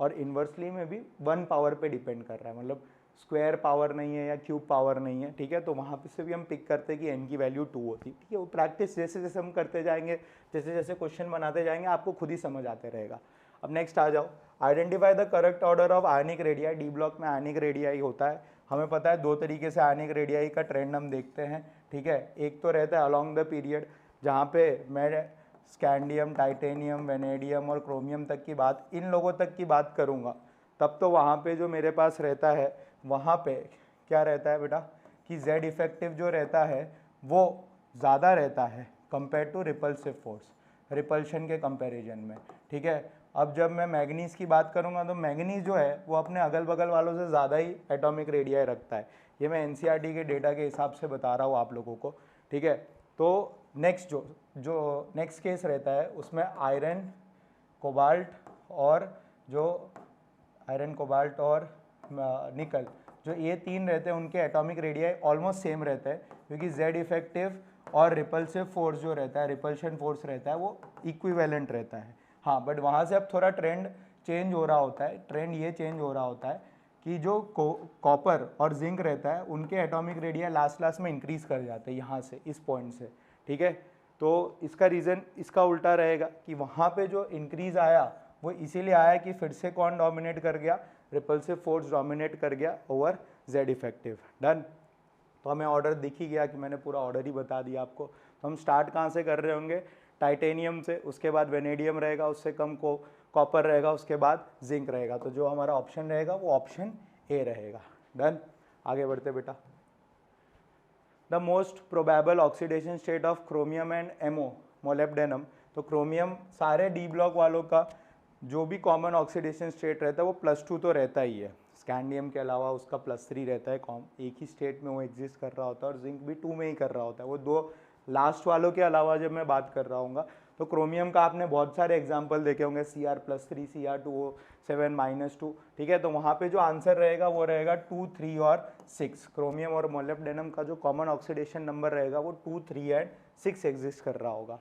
और इन्वर्सली में भी 1 पावर पे डिपेंड कर रहा है, मतलब स्क्वायर पावर नहीं है या क्यूब पावर नहीं है। ठीक है, तो वहाँ पे से भी हम पिक करते हैं कि n की वैल्यू 2 होती है। ठीक है, वो प्रैक्टिस जैसे जैसे हम करते जाएंगे, जैसे जैसे क्वेश्चन बनाते जाएंगे, आपको खुद ही समझ आते रहेगा। अब नेक्स्ट आ जाओ, identify the correct order of ionic radii. D block में आयनिक रेडियाई होता है, हमें पता है 2 तरीके से आयनिक रेडियाई का ट्रेंड हम देखते हैं। ठीक है, एक तो रहता है अलॉन्ग द पीरियड, जहाँ पे मैं स्कैंडियम, टाइटेनियम, वेनेडियम और क्रोमियम तक की बात, इन लोगों तक की बात करूँगा, तब तो वहाँ पे जो मेरे पास रहता है, वहाँ पे क्या रहता है बेटा कि Z इफेक्टिव जो रहता है वो ज़्यादा रहता है compare to repulsive force, repulsion के कंपैरिजन में। ठीक है, अब जब मैं मैग्नीज की बात करूँगा तो मैग्नीज जो है वो अपने अगल बगल वालों से ज़्यादा ही एटॉमिक रेडियाई रखता है। ये मैं NCERT के डेटा के हिसाब से बता रहा हूँ आप लोगों को। ठीक है, तो नेक्स्ट जो नेक्स्ट केस रहता है उसमें आयरन कोबाल्ट और निकल, जो ये तीन रहते हैं उनके एटॉमिक रेडियाई ऑलमोस्ट सेम रहते हैं, क्योंकि जेड इफेक्टिव और रिपल्सिव फोर्स जो रहता है, रिपल्शन फोर्स रहता है, वो इक्विवेलेंट रहता है। हाँ, बट वहाँ से अब थोड़ा ट्रेंड चेंज हो रहा होता है। ट्रेंड ये चेंज हो रहा होता है कि जो कॉपर और जिंक रहता है उनके एटॉमिक रेडिया लास्ट में इंक्रीज कर जाते हैं यहाँ से, इस पॉइंट से, ठीक है। तो इसका रीज़न इसका उल्टा रहेगा कि वहाँ पे जो इंक्रीज आया वो इसीलिए आया कि फिर से कौन डोमिनेट कर गया, रिपल्सिव फोर्स डोमिनेट कर गया ओवर जेड इफेक्टिव। डन। तो हमें ऑर्डर दिख ही गया कि मैंने पूरा ऑर्डर ही बता दिया आपको। तो हम स्टार्ट कहाँ से कर रहे होंगे, टाइटेनियम से, उसके बाद वेनेडियम रहेगा, उससे कम को कॉपर रहेगा, उसके बाद जिंक रहेगा। तो जो हमारा ऑप्शन रहेगा वो ऑप्शन ए रहेगा। डन। आगे बढ़ते बेटा। The most probable oxidation state of chromium and MO molybdenum. तो क्रोमियम सारे डी ब्लॉक वालों का जो भी कॉमन ऑक्सीडेशन स्टेट रहता है वो +2 तो रहता ही है। स्कैंडियम के अलावा उसका +3 रहता है, एक ही स्टेट में वो एग्जिस्ट कर रहा होता है, और जिंक भी 2 में ही कर रहा होता है। वो दो लास्ट वालों के अलावा जब मैं बात कर रहा हूँ तो क्रोमियम का आपने बहुत सारे एग्जाम्पल देखे होंगे, Cr+3, Cr2O7 -2, ठीक है। तो वहाँ पे जो आंसर रहेगा वो रहेगा 2, 3 और 6। क्रोमियम और मोलिब्डेनम का जो कॉमन ऑक्सीडेशन नंबर रहेगा वो 2, 3 एंड 6 एग्जिस्ट कर रहा होगा।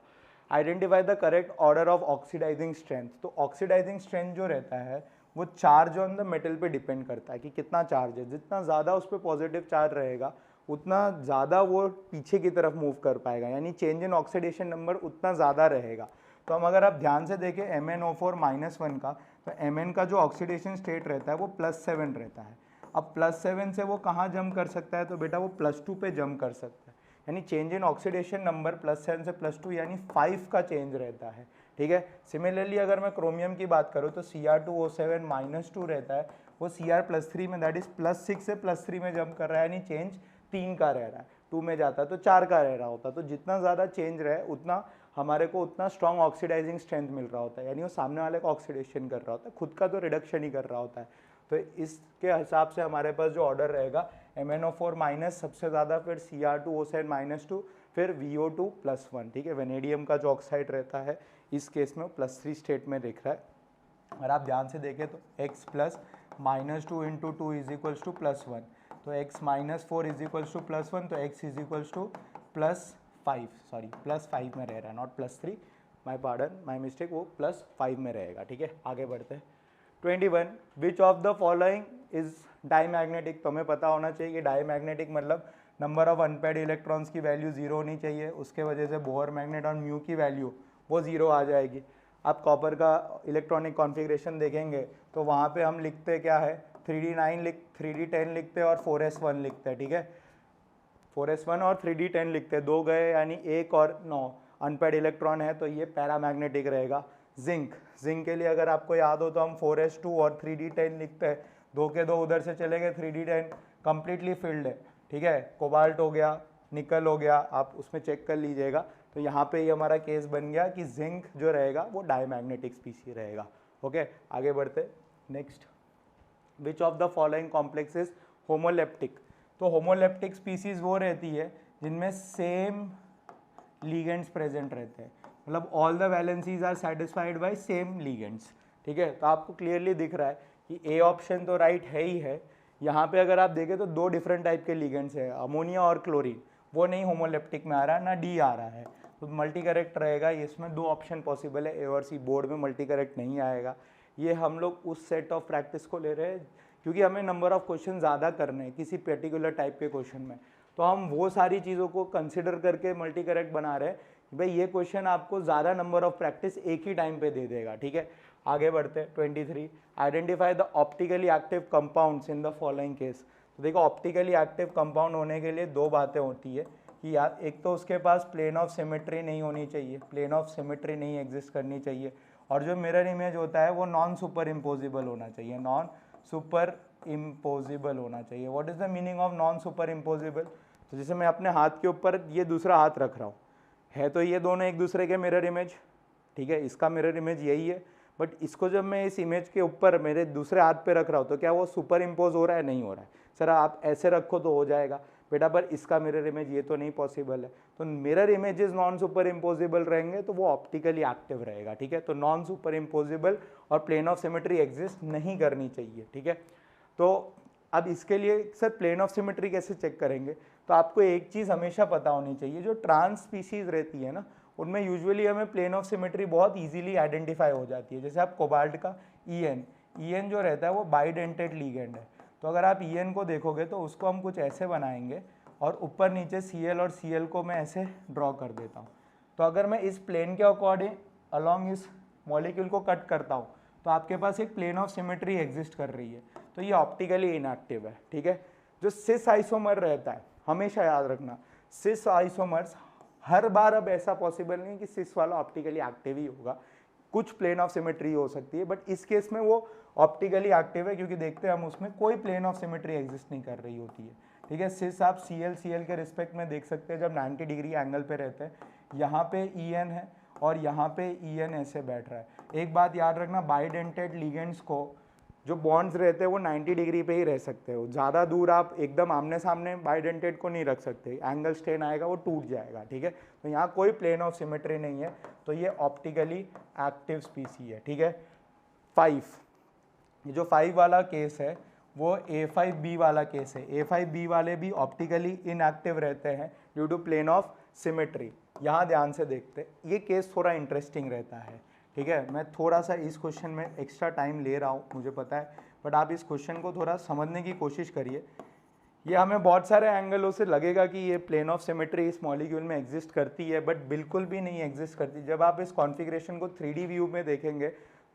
Identify the correct order of oxidising strength. तो ऑक्सीडाइजिंग स्ट्रेंथ जो रहता है वो चार्ज ऑन द मेटल पे डिपेंड करता है कि कितना चार्ज है। जितना ज़्यादा उस पर पॉजिटिव चार्ज रहेगा उतना ज़्यादा वो पीछे की तरफ मूव कर पाएगा, यानी चेंज इन ऑक्सीडेशन नंबर उतना ज़्यादा रहेगा। तो हम अगर आप ध्यान से देखें MnO4 -1 का, तो Mn का जो ऑक्सीडेशन स्टेट रहता है वो +7 रहता है। अब +7 से वो कहाँ जंप कर सकता है, तो बेटा वो +2 पे जंप कर सकता है, यानी चेंज इन ऑक्सीडेशन नंबर +7 से +2 यानी 5 का चेंज रहता है, ठीक है। सिमिलरली अगर मैं क्रोमियम की बात करूँ तो Cr2O7 -2 रहता है, वो Cr+3 में दैट इज +6 से +3 में जंप कर रहा है, यानी चेंज 3 का रह रहा है। 2 में जाता है तो 4 का रह रहा होता। तो जितना ज़्यादा चेंज रहे उतना हमारे को उतना स्ट्रॉन्ग ऑक्सीडाइजिंग स्ट्रेंथ मिल रहा होता है, यानी वो सामने वाले का ऑक्सीडेशन कर रहा होता है, खुद का तो रिडक्शन ही कर रहा होता है। तो इसके हिसाब से हमारे पास जो ऑर्डर रहेगा MnO4- सबसे ज़्यादा, फिर Cr2O7 -2, फिर VO2 +1, ठीक है। वेनेडियम का जो ऑक्साइड रहता है इस केस में +3 स्टेट में दिख रहा है। अगर आप ध्यान से देखें तो x + -2 × 2 = +1, तो x -4 = +1, तो x +5, सॉरी +5 में रह रहा है, not +3, my pardon, my mistake, वो +5 में रहेगा, ठीक है। आगे बढ़ते हैं। 21 विच of the following is diamagnetic. तो हमें पता होना चाहिए कि डाईमैग्नेटिक मतलब नंबर ऑफ अनपेयर्ड इलेक्ट्रॉन्स की वैल्यू 0 होनी चाहिए, उसके वजह से बोहर मैग्नेट और म्यू की वैल्यू वो 0 आ जाएगी। आप कॉपर का इलेक्ट्रॉनिक कॉन्फ़िगरेशन देखेंगे तो वहाँ पे हम लिखते क्या है, 3d10 लिखते हैं और 4s1 लिखते हैं, ठीक है। 4s1 और 3d10 लिखते हैं, 2 गए यानी 1 और 9 अनपेयर्ड इलेक्ट्रॉन है, तो ये पैरामैग्नेटिक रहेगा। जिंक के लिए अगर आपको याद हो तो हम 4s2 और 3d10 लिखते हैं, 2 के 2 उधर से चले गए, 3d10 कंप्लीटली फिल्ड है, ठीक है। कोबाल्ट हो गया, निकल हो गया, आप उसमें चेक कर लीजिएगा। तो यहाँ पे ये हमारा केस बन गया कि जिंक जो रहेगा वो डाईमैग्नेटिक स्पीसी रहेगा। ओके, आगे बढ़ते। Next, which of the following complex is homoleptic. तो होमोलेप्टिक स्पीसीज वो रहती है जिनमें सेम लीगेंड्स प्रेजेंट रहते हैं, मतलब all the valencies are satisfied by same ligands, ठीक है। तो आपको क्लियरली दिख रहा है कि ए ऑप्शन तो राइट है ही है। यहाँ पे अगर आप देखें तो 2 डिफरेंट टाइप के लीगेंड्स है, अमोनिया और क्लोरीन, वो नहीं होमोलेप्टिक में आ रहा है, ना डी आ रहा है, तो मल्टी करेक्ट रहेगा। इसमें 2 ऑप्शन पॉसिबल है, ए और सी। बोर्ड में मल्टी करेक्ट नहीं आएगा। ये हम लोग उस सेट ऑफ प्रैक्टिस को ले रहे हैं क्योंकि हमें नंबर ऑफ क्वेश्चन ज़्यादा करने हैं किसी पर्टिकुलर टाइप के क्वेश्चन में, तो हम वो सारी चीज़ों को कंसिडर करके मल्टी करेक्ट बना रहे हैं कि भाई ये क्वेश्चन आपको ज़्यादा नंबर ऑफ प्रैक्टिस एक ही टाइम पे दे देगा, ठीक है। आगे बढ़ते हैं। 23, identify the optically active compounds in the following case. तो देखो, ऑप्टिकली एक्टिव कंपाउंड होने के लिए 2 बातें होती है कि यार एक तो उसके पास प्लेन ऑफ सिमेट्री नहीं होनी चाहिए, प्लेन ऑफ सिमेट्री नहीं एग्जिस्ट करनी चाहिए, और जो मिरर इमेज होता है वो नॉन सुपर इम्पोजिबल होना चाहिए, नॉन सुपर इम्पोजिबल होना चाहिए। What is the meaning of non super imposable? तो जैसे मैं अपने हाथ के ऊपर ये दूसरा हाथ रख रहा हूँ, है तो ये दोनों एक दूसरे के मिरर इमेज, ठीक है, इसका मिरर इमेज यही है, बट इसको जब मैं इस इमेज के ऊपर मेरे दूसरे हाथ पे रख रहा हूँ तो क्या वो सुपर इम्पोज हो रहा है? नहीं हो रहा है। सर आप ऐसे रखो तो हो जाएगा, बेटा पर इसका मिरर इमेज ये तो नहीं पॉसिबल है, तो mirror images non super imposable रहेंगे तो वो ऑप्टिकली एक्टिव रहेगा, ठीक है। तो नॉन सुपर इम्पोजिबल और प्लेन ऑफ सिमेट्री एग्जिस्ट नहीं करनी चाहिए, ठीक है। तो अब इसके लिए सर प्लेन ऑफ सिमेट्री कैसे चेक करेंगे, तो आपको एक चीज़ हमेशा पता होनी चाहिए, जो ट्रांस स्पीसीज रहती है ना उनमें यूजुअली हमें प्लेन ऑफ सिमेट्री बहुत इजीली आइडेंटिफाई हो जाती है। जैसे आप कोबाल्ट का ईएन जो रहता है वो बाइडेंटेड लिगेंड है, तो अगर आप ईएन को देखोगे तो उसको हम कुछ ऐसे बनाएंगे और ऊपर नीचे सीएल और सीएल को मैं ऐसे ड्रॉ कर देता हूँ। तो अगर मैं इस प्लेन के अकॉर्डिंग अलॉन्ग इस मॉलिक्यूल को कट करता हूँ तो आपके पास एक प्लेन ऑफ सिमेट्री एग्जिस्ट कर रही है, तो ये ऑप्टिकली इनएक्टिव है, ठीक है। जो सिस आइसोमर रहता है, हमेशा याद रखना सिस आइसोमर्स हर बार अब ऐसा पॉसिबल नहीं कि सिस वाला ऑप्टिकली एक्टिव ही होगा, कुछ प्लेन ऑफ सिमेट्री हो सकती है, बट इस केस में वो ऑप्टिकली एक्टिव है क्योंकि देखते हैं हम उसमें कोई प्लेन ऑफ सिमेट्री एग्जिस्ट नहीं कर रही होती है, ठीक है। सिस आप सीएल के रिस्पेक्ट में देख सकते हैं, जब 90 डिग्री एंगल पे रहते हैं, यहाँ पे ईएन है और यहाँ पे ईएन ऐसे बैठ रहा है। एक बात याद रखना, बाइडेंटेड लिगेंड्स को जो बॉन्ड्स रहते हैं वो 90 डिग्री पे ही रह सकते हो, ज़्यादा दूर आप एकदम आमने सामने बाइडेंटेड को नहीं रख सकते, एंगल स्ट्रेन आएगा वो टूट जाएगा, ठीक है। तो यहाँ कोई प्लेन ऑफ सिमेट्री नहीं है, तो ये ऑप्टिकली एक्टिव स्पीसी है, ठीक है। 5, ये जो 5 वाला केस है वो A5B वाला केस है। A5B वाले भी ऑप्टिकली इनएक्टिव रहते हैं due to plane of symmetry. यहाँ ध्यान से देखते, ये केस थोड़ा इंटरेस्टिंग रहता है, ठीक है। मैं थोड़ा सा इस क्वेश्चन में एक्स्ट्रा टाइम ले रहा हूँ, मुझे पता है, बट आप इस क्वेश्चन को थोड़ा समझने की कोशिश करिए। ये हमें बहुत सारे एंगलों से लगेगा कि ये प्लेन ऑफ सिमेट्री इस मॉलिक्यूल में एग्जिस्ट करती है, बट बिल्कुल भी नहीं एग्जिस्ट करती। जब आप इस कॉन्फ़िगरेशन को 3D व्यू में देखेंगे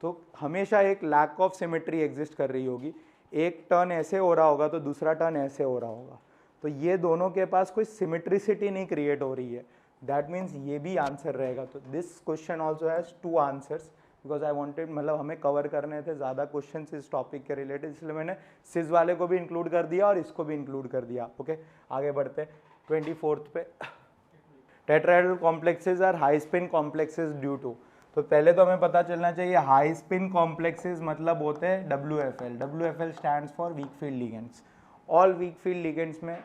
तो हमेशा एक लैक ऑफ सिमेट्री एग्जिस्ट कर रही होगी, एक टर्न ऐसे हो रहा होगा तो दूसरा टर्न ऐसे हो रहा होगा, तो ये दोनों के पास कोई सिमेट्रिसिटी नहीं क्रिएट हो रही है। दैट मीन्स ये भी आंसर रहेगा। तो this question also has 2 answers because I wanted, मतलब हमें कवर करने थे ज़्यादा क्वेश्चंस इस टॉपिक के रिलेटेड, इसलिए मैंने सिज वाले को भी इंक्लूड कर दिया और इसको भी इंक्लूड कर दिया। ओके, आगे बढ़ते 24th पे। Tetrahedral complexes are high spin complexes due to, तो पहले तो हमें पता चलना चाहिए हाई स्पिन कॉम्प्लेक्सेस मतलब होते हैं WFL। WFL stands for weak field ligands. All weak field ligands में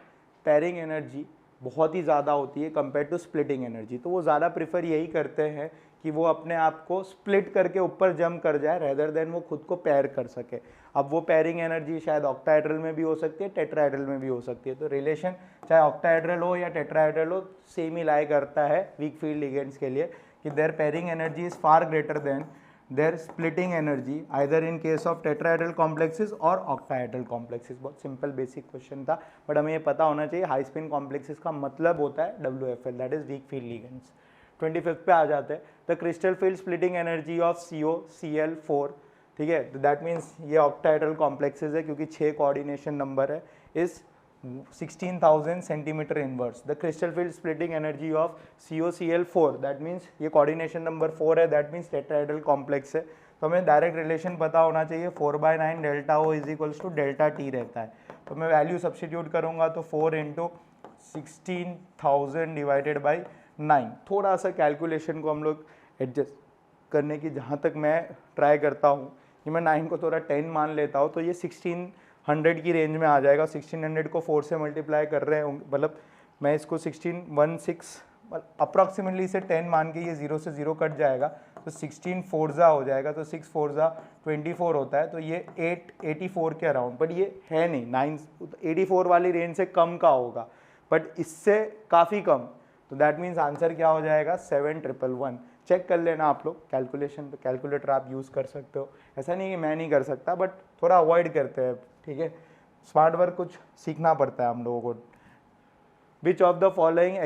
पेयरिंग एनर्जी बहुत ही ज़्यादा होती है कंपेयर टू स्प्लिटिंग एनर्जी, तो वो ज़्यादा प्रीफर यही करते हैं कि वो अपने आप को स्प्लिट करके ऊपर जंप कर जाए रेदर देन वो खुद को पेयर कर सके। अब वो पेयरिंग एनर्जी शायद ऑक्टाहेड्रल में भी हो सकती है, टेट्राहेड्रल में भी हो सकती है, तो रिलेशन चाहे ऑक्टाहेड्रल हो या टेट्राहेड्रल हो सेम ही लाई करता है वीक फील्ड लिगेंड्स के लिए कि their pairing energy is far greater than their splitting energy either in case of tetrahedral complexes और ऑक्टाहेड्रल कॉम्प्लेक्सेस। बहुत सिंपल बेसिक क्वेश्चन था, बट हमें ये पता होना चाहिए हाई स्पिन कॉम्प्लेक्सेस का मतलब होता है WFL, that is weak field ligands. 25th पे आ जाते हैं, the crystal field splitting energy of COCl4, ठीक है, तो दैट मीन्स ये ऑक्टाहेड्रल कॉम्प्लेक्सेस है क्योंकि 6 कोऑर्डिनेशन नंबर है, is 16,000 centimetre inverse. The crystal field splitting energy of COCl4, that means ये कोऑर्डिनेशन नंबर 4 है, दैट मीन्स टेट्राहेड्रल कॉम्प्लेक्स है, तो हमें डायरेक्ट रिलेशन पता होना चाहिए 4/9 delta O is equals to delta T रहता है। तो मैं वैल्यू सब्सटीट्यूट करूँगा तो 4 × 16,000 डिवाइडेड बाई 9। थोड़ा सा कैलकुलेशन को हम लोग एडजस्ट करने की जहाँ तक मैं ट्राई करता हूँ कि मैं 9 को थोड़ा 10 मान लेता हूँ, तो ये 1600 की रेंज में आ जाएगा। 1600 को 4 से मल्टीप्लाई कर रहे हैं, मतलब मैं इसको 1616 अप्रॉक्सीमेटली इसे 10 मान के ये 0 से 0 कट जाएगा, तो 16 4 हो जाएगा, तो 6 4 24 होता है, तो ये 884 के अराउंड, बट ये है नहीं 84 वाली रेंज से कम का होगा, बट इससे काफ़ी कम, तो दैट मीन्स आंसर क्या हो जाएगा 7111। चेक कर लेना आप लोग कैलकुलेशन, तो कैलकुलेटर आप यूज़ कर सकते हो, ऐसा नहीं कि मैं नहीं कर सकता, बट थोड़ा अवॉइड करते हैं, ठीक है। स्मार्ट वर्क कुछ सीखना पड़ता है हम लोगों को। विच of the following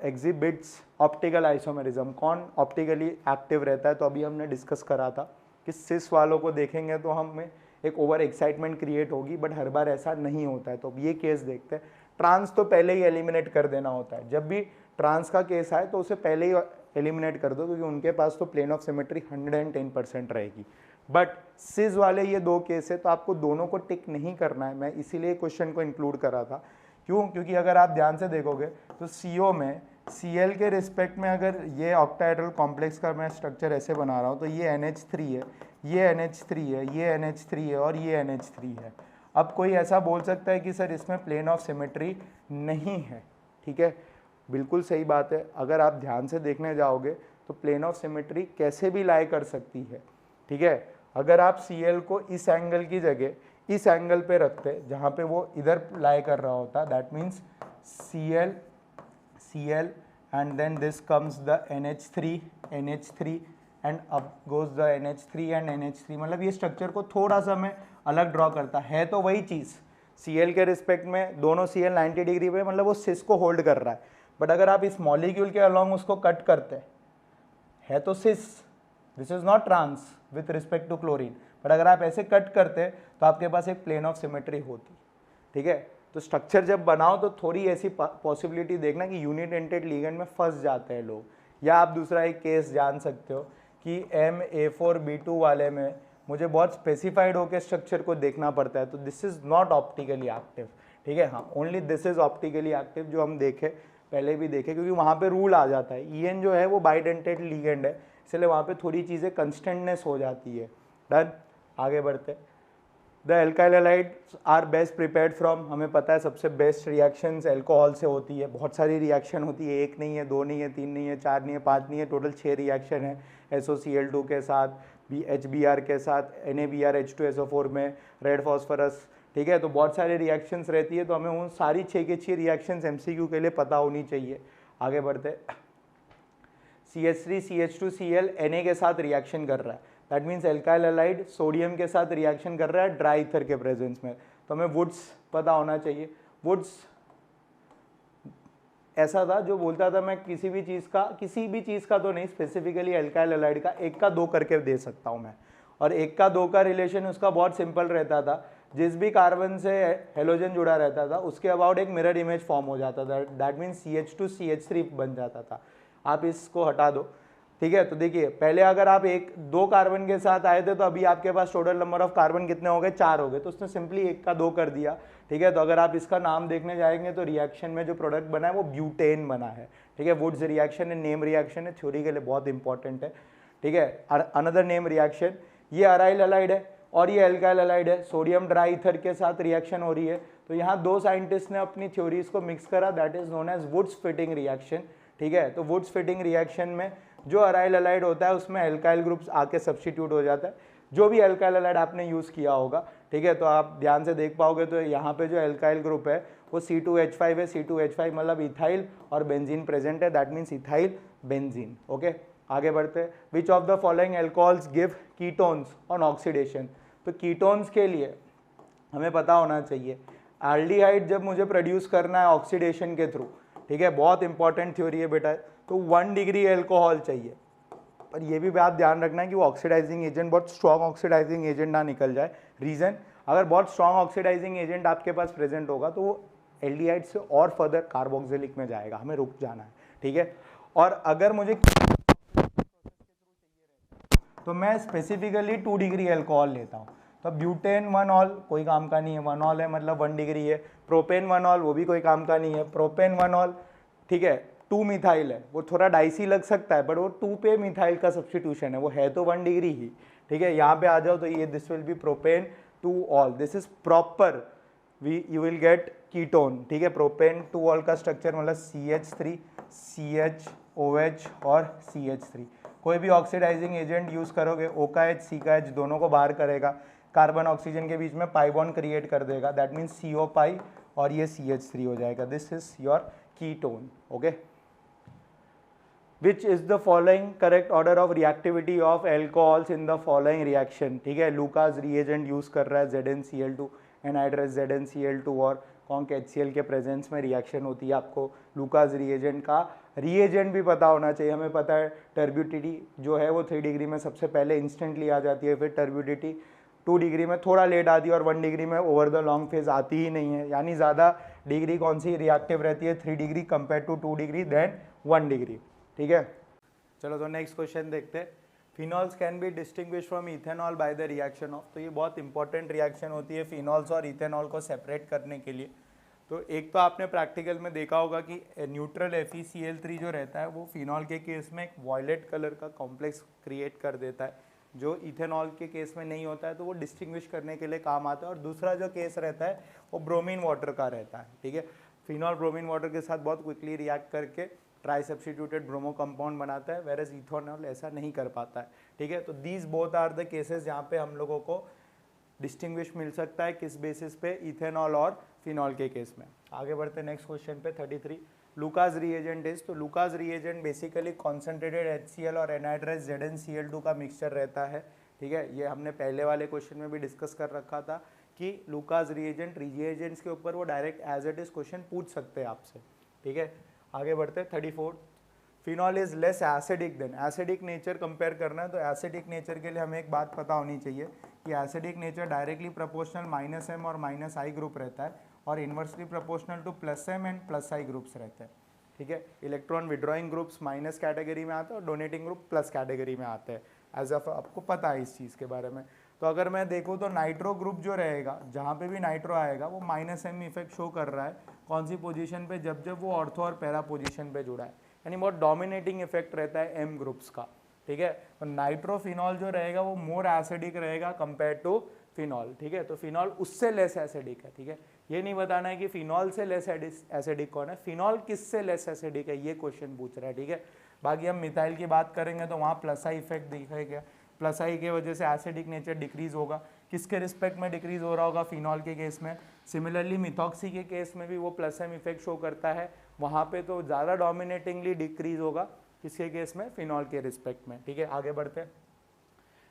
exhibits optical isomerism, कौन ऑप्टिकली एक्टिव रहता है, तो अभी हमने डिस्कस करा था कि सिस वालों को देखेंगे तो हमें एक ओवर एक्साइटमेंट क्रिएट होगी, बट हर बार ऐसा नहीं होता है। तो अब ये केस देखते हैं। ट्रांस तो पहले ही एलिमिनेट कर देना होता है, जब भी ट्रांस का केस आए तो उसे पहले ही एलिमिनेट कर दो क्योंकि उनके पास तो प्लेन ऑफ सिमेट्री 110% रहेगी। बट सिज वाले ये 2 केस है तो आपको दोनों को टिक नहीं करना है, मैं इसीलिए क्वेश्चन को इंक्लूड करा था। क्यों? क्योंकि अगर आप ध्यान से देखोगे तो CO में Cl के रिस्पेक्ट में अगर ये ऑक्टाहेड्रल कॉम्प्लेक्स का मैं स्ट्रक्चर ऐसे बना रहा हूँ तो ये NH3 है, ये NH3 है, ये NH3 है और ये NH3 है। अब कोई ऐसा बोल सकता है कि सर इसमें प्लेन ऑफ सिमेट्री नहीं है, ठीक है, बिल्कुल सही बात है। अगर आप ध्यान से देखने जाओगे तो प्लेन ऑफ सिमेट्री कैसे भी लाई कर सकती है, ठीक है। अगर आप Cl को इस एंगल की जगह इस एंगल पे रखते जहाँ पे वो इधर लाई कर रहा होता, that means Cl and then this comes the NH3 and up goes the NH3 and NH3, मतलब ये स्ट्रक्चर को थोड़ा सा मैं अलग ड्रॉ करता है तो वही चीज़ Cl के रिस्पेक्ट में दोनों Cl 90 डिग्री पे, मतलब वो सिस को होल्ड कर रहा है। बट अगर आप इस मॉलिक्यूल के अलॉन्ग उसको कट करते है तो सिस, this is not trans with respect to chlorine, but अगर आप ऐसे कट करते तो आपके पास एक प्लेन ऑफ सिमेट्री होती, ठीक है। तो स्ट्रक्चर जब बनाओ तो थोड़ी ऐसी पॉसिबिलिटी देखना कि यूनिट एंटेड लिगेंड में फंस जाते हैं लोग। या आप दूसरा एक केस जान सकते हो कि MA4B2 वाले में मुझे बहुत स्पेसिफाइड होकर स्ट्रक्चर को देखना पड़ता है, तो this is not optically active, ठीक है। हाँ, only this is optically active, जो हम देखे पहले भी देखे, क्योंकि वहाँ पे रूल आ जाता है। EN जो है वो बाइडेंटेड लिगेंड है, इसलिए वहाँ पे थोड़ी चीज़ें कंस्टेंटनेस हो जाती है। डन, आगे बढ़ते। The alkyl halides are best prepared from, हमें पता है सबसे बेस्ट रिएक्शंस एल्कोहल से होती है। बहुत सारी रिएक्शन होती है, एक नहीं है, दो नहीं है, तीन नहीं है, चार नहीं है, पाँच नहीं है, टोटल 6 रिएक्शन है। SOCl2 के साथ, HBr के साथ, NaBr H2SO4 में, रेड फॉस्फोरस, ठीक है। तो बहुत सारे रिएक्शंस रहती है, तो हमें उन सारी 6 के 6 रिएक्शंस MCQ के लिए पता होनी चाहिए। आगे बढ़ते। CH3 CH2 Cl Na के साथ रिएक्शन कर रहा है, that means alkyl halide sodium के साथ रिएक्शन कर रहा है ड्राई ईथर के प्रेजेंस में, तो हमें वुड्स पता होना चाहिए। वुड्स ऐसा था जो बोलता था मैं किसी भी चीज़ का तो नहीं, स्पेसिफिकली एल्काइल हैलाइड का 1 का 2 करके दे सकता हूँ मैं, और 1 का 2 का रिलेशन उसका बहुत सिंपल रहता था। जिस भी कार्बन से हेलोजन जुड़ा रहता था उसके अबाउट एक मिरर इमेज फॉर्म हो जाता था, दैट मीन्स CH2 CH3 बन जाता था। आप इसको हटा दो, ठीक है। तो देखिए, पहले अगर आप 1-2 कार्बन के साथ आए थे तो अभी आपके पास टोटल नंबर ऑफ कार्बन कितने हो गए, 4 हो गए, तो उसने सिंपली 1 का 2 कर दिया, ठीक है। तो अगर आप इसका नाम देखने जाएंगे तो रिएक्शन में जो प्रोडक्ट बना है वो ब्यूटेन बना है, ठीक है। वुड्स रिएक्शन है, नेम रिएक्शन है, थ्योरी के लिए बहुत इंपॉर्टेंट है, ठीक है। अनदर नेम रिएक्शन, ये अराइल हैलाइड है और ये एल्काइल हैलाइड है, सोडियम ड्राई ईथर के साथ रिएक्शन हो रही है। तो यहाँ 2 साइंटिस्ट ने अपनी थ्योरीज को मिक्स करा, that is known as Wurtz Fittig reaction, ठीक है। तो वुड्स फिटिंग रिएक्शन में जो अराइल हैलाइड होता है उसमें एल्काइल ग्रुप्स आके सब्स्टिट्यूट हो जाता है, जो भी एल्काइल हैलाइड आपने यूज़ किया होगा, ठीक है। तो आप ध्यान से देख पाओगे तो यहाँ पे जो एल्काइल ग्रुप है वो C2H5 है, C2H5 मतलब इथाइल और बेंजीन प्रेजेंट है, that means ethyl benzene, okay. आगे बढ़ते हैं। Which of the following alcohols give ketones on oxidation, तो कीटोन्स के लिए हमें पता होना चाहिए, एल्डिहाइड जब मुझे प्रोड्यूस करना है ऑक्सीडेशन के थ्रू, ठीक है, बहुत इंपॉर्टेंट थ्योरी है बेटा, तो 1 डिग्री एल्कोहल चाहिए। पर ये भी बात ध्यान रखना है कि वो ऑक्सीडाइजिंग एजेंट बहुत स्ट्रॉन्ग ऑक्सीडाइजिंग एजेंट ना निकल जाए। रीज़न, अगर बहुत स्ट्रॉन्ग ऑक्सीडाइजिंग एजेंट आपके पास प्रेजेंट होगा तो वो एल्डिहाइड से और फर्दर कार्बोक्सिलिक में जाएगा, हमें रुक जाना है, ठीक है। और अगर मुझे तो मैं स्पेसिफिकली 2 डिग्री एल्कोहल लेता हूँ। तो ब्यूटेन 1 ऑल कोई काम का नहीं है, 1 ऑल है मतलब 1 डिग्री है। प्रोपेन 1 ऑल वो भी कोई काम का नहीं है, प्रोपेन 1 ऑल, ठीक है। 2 मिथाइल है, वो थोड़ा डाइसी लग सकता है बट वो 2 पे मिथाइल का सब्स्टिट्यूशन है, वो है तो 1 डिग्री ही, ठीक है। यहाँ पे आ जाओ तो ये this will be propane 2 all, this is proper you will get ketone, ठीक है। प्रोपेन 2 ऑल का स्ट्रक्चर मतलब CH3 CHOH और CH3। कोई भी ऑक्सीडाइजिंग एजेंट यूज करोगे O का H C का H दोनों को बाहर करेगा, कार्बन ऑक्सीजन के बीच में पाई बॉन्ड क्रिएट कर देगा, दैट मीन्स CO पाई और ये CH3 हो जाएगा, this is your ketone, okay. Which is the following correct order of reactivity of alcohols in the following reaction, ठीक है। लूकास रिएजेंट यूज कर रहा है ZnCl2, एनहाइड्रस ZnCl2 और कॉन्क HCl के प्रेजेंस में रिएक्शन होती है। आपको लूकास रिएजेंट का रिएजेंट भी पता होना चाहिए। हमें पता है टर्ब्यूडिटी जो है वो 3 डिग्री में सबसे पहले इंस्टेंटली आ जाती है, फिर टर्ब्यूडिटी 2 डिग्री में थोड़ा लेट आती है और 1 डिग्री में ओवर द लॉन्ग फेज आती ही नहीं है, यानी ज़्यादा डिग्री कौन सी रिएक्टिव रहती है, 3 degree compare to 2 degree then 1 degree, ठीक है। चलो तो नेक्स्ट क्वेश्चन देखते हैं। Phenols can be distinguish from ethanol by the reaction of, तो ये बहुत इंपॉर्टेंट रिएक्शन होती है फिनॉल्स और इथेनॉल को सेपरेट करने के लिए। तो एक तो आपने प्रैक्टिकल में देखा होगा कि न्यूट्रल FeCl3 जो रहता है वो फिनॉल के केस में एक वॉयलेट कलर का कॉम्प्लेक्स क्रिएट कर देता है, जो इथेनॉल के केस में नहीं होता है, तो वो डिस्टिंग्विश करने के लिए काम आता है। और दूसरा जो केस रहता है वो ब्रोमीन वाटर का रहता है, ठीक है। फिनॉल ब्रोमीन वाटर के साथ बहुत क्विकली रिएक्ट करके ट्राई सब्स्टिट्यूटेड ब्रोमो कंपाउंड बनाता है, वेरएज इथेनॉल ऐसा नहीं कर पाता है, ठीक है। तो these both are the cases जहाँ पे हम लोगों को डिस्टिंग्विश मिल सकता है किस बेसिस पे, इथेनॉल और फिनॉल के केस में। आगे बढ़ते नेक्स्ट क्वेश्चन पे 33, लुकास रिएजेंट इज। तो Lucas reagent basically concentrated HCl और एनहाइड्राइज ZnCl2 का मिक्सचर रहता है, ठीक है। ये हमने पहले वाले क्वेश्चन में भी डिस्कस कर रखा था कि लुकास रिएजेंट्स के ऊपर वो direct as it is question पूछ सकते हैं आपसे, ठीक है। आगे बढ़ते 34, phenol is less acidic than. Acidic nature compare करना है, तो एसिडिक नेचर के लिए हमें एक बात पता होनी चाहिए कि acidic nature directly proportional -M और -I ग्रुप रहता है और inversely proportional to +M and +I groups रहते हैं, ठीक है। Electron withdrawing groups minus category में आते हैं और डोनेटिंग ग्रुप प्लस कैटेगरी में आते हैं, एज ऑफ आपको पता है इस चीज़ के बारे में। तो अगर मैं देखूँ तो नाइट्रो ग्रुप जो रहेगा, जहाँ पे भी नाइट्रो आएगा वो -M इफेक्ट शो कर रहा है कौन सी पोजीशन पे, जब जब वो ऑर्थो और पैरा पोजीशन पे जुड़ा है, यानी बहुत डोमिनेटिंग इफेक्ट रहता है M ग्रुप्स का, ठीक है। तो नाइट्रोफिनॉल जो रहेगा वो मोर एसिडिक रहेगा कंपेयर टू फिनॉल, ठीक है। तो फिनॉल उससे लेस एसिडिक है, ठीक है। ये नहीं बताना है कि फिनॉल से लेस एसिडिक कौन है, फिनॉल किससे लेस एसिडिक है, ये क्वेश्चन पूछ रहा है, ठीक है। बाकी हम मिथाइल की बात करेंगे तो वहाँ +I इफेक्ट दिखेगा, +I की वजह से एसिडिक नेचर डिक्रीज होगा। किसके रिस्पेक्ट में डिक्रीज हो रहा होगा, फिनॉल के केस में। सिमिलरली मिथॉक्सी के केस में भी वो +M इफेक्ट शो करता है, वहाँ पे तो ज़्यादा डोमिनेटिंगली डिक्रीज होगा किसके केस में, फिनॉल के रिस्पेक्ट में, ठीक है। आगे बढ़ते हैं,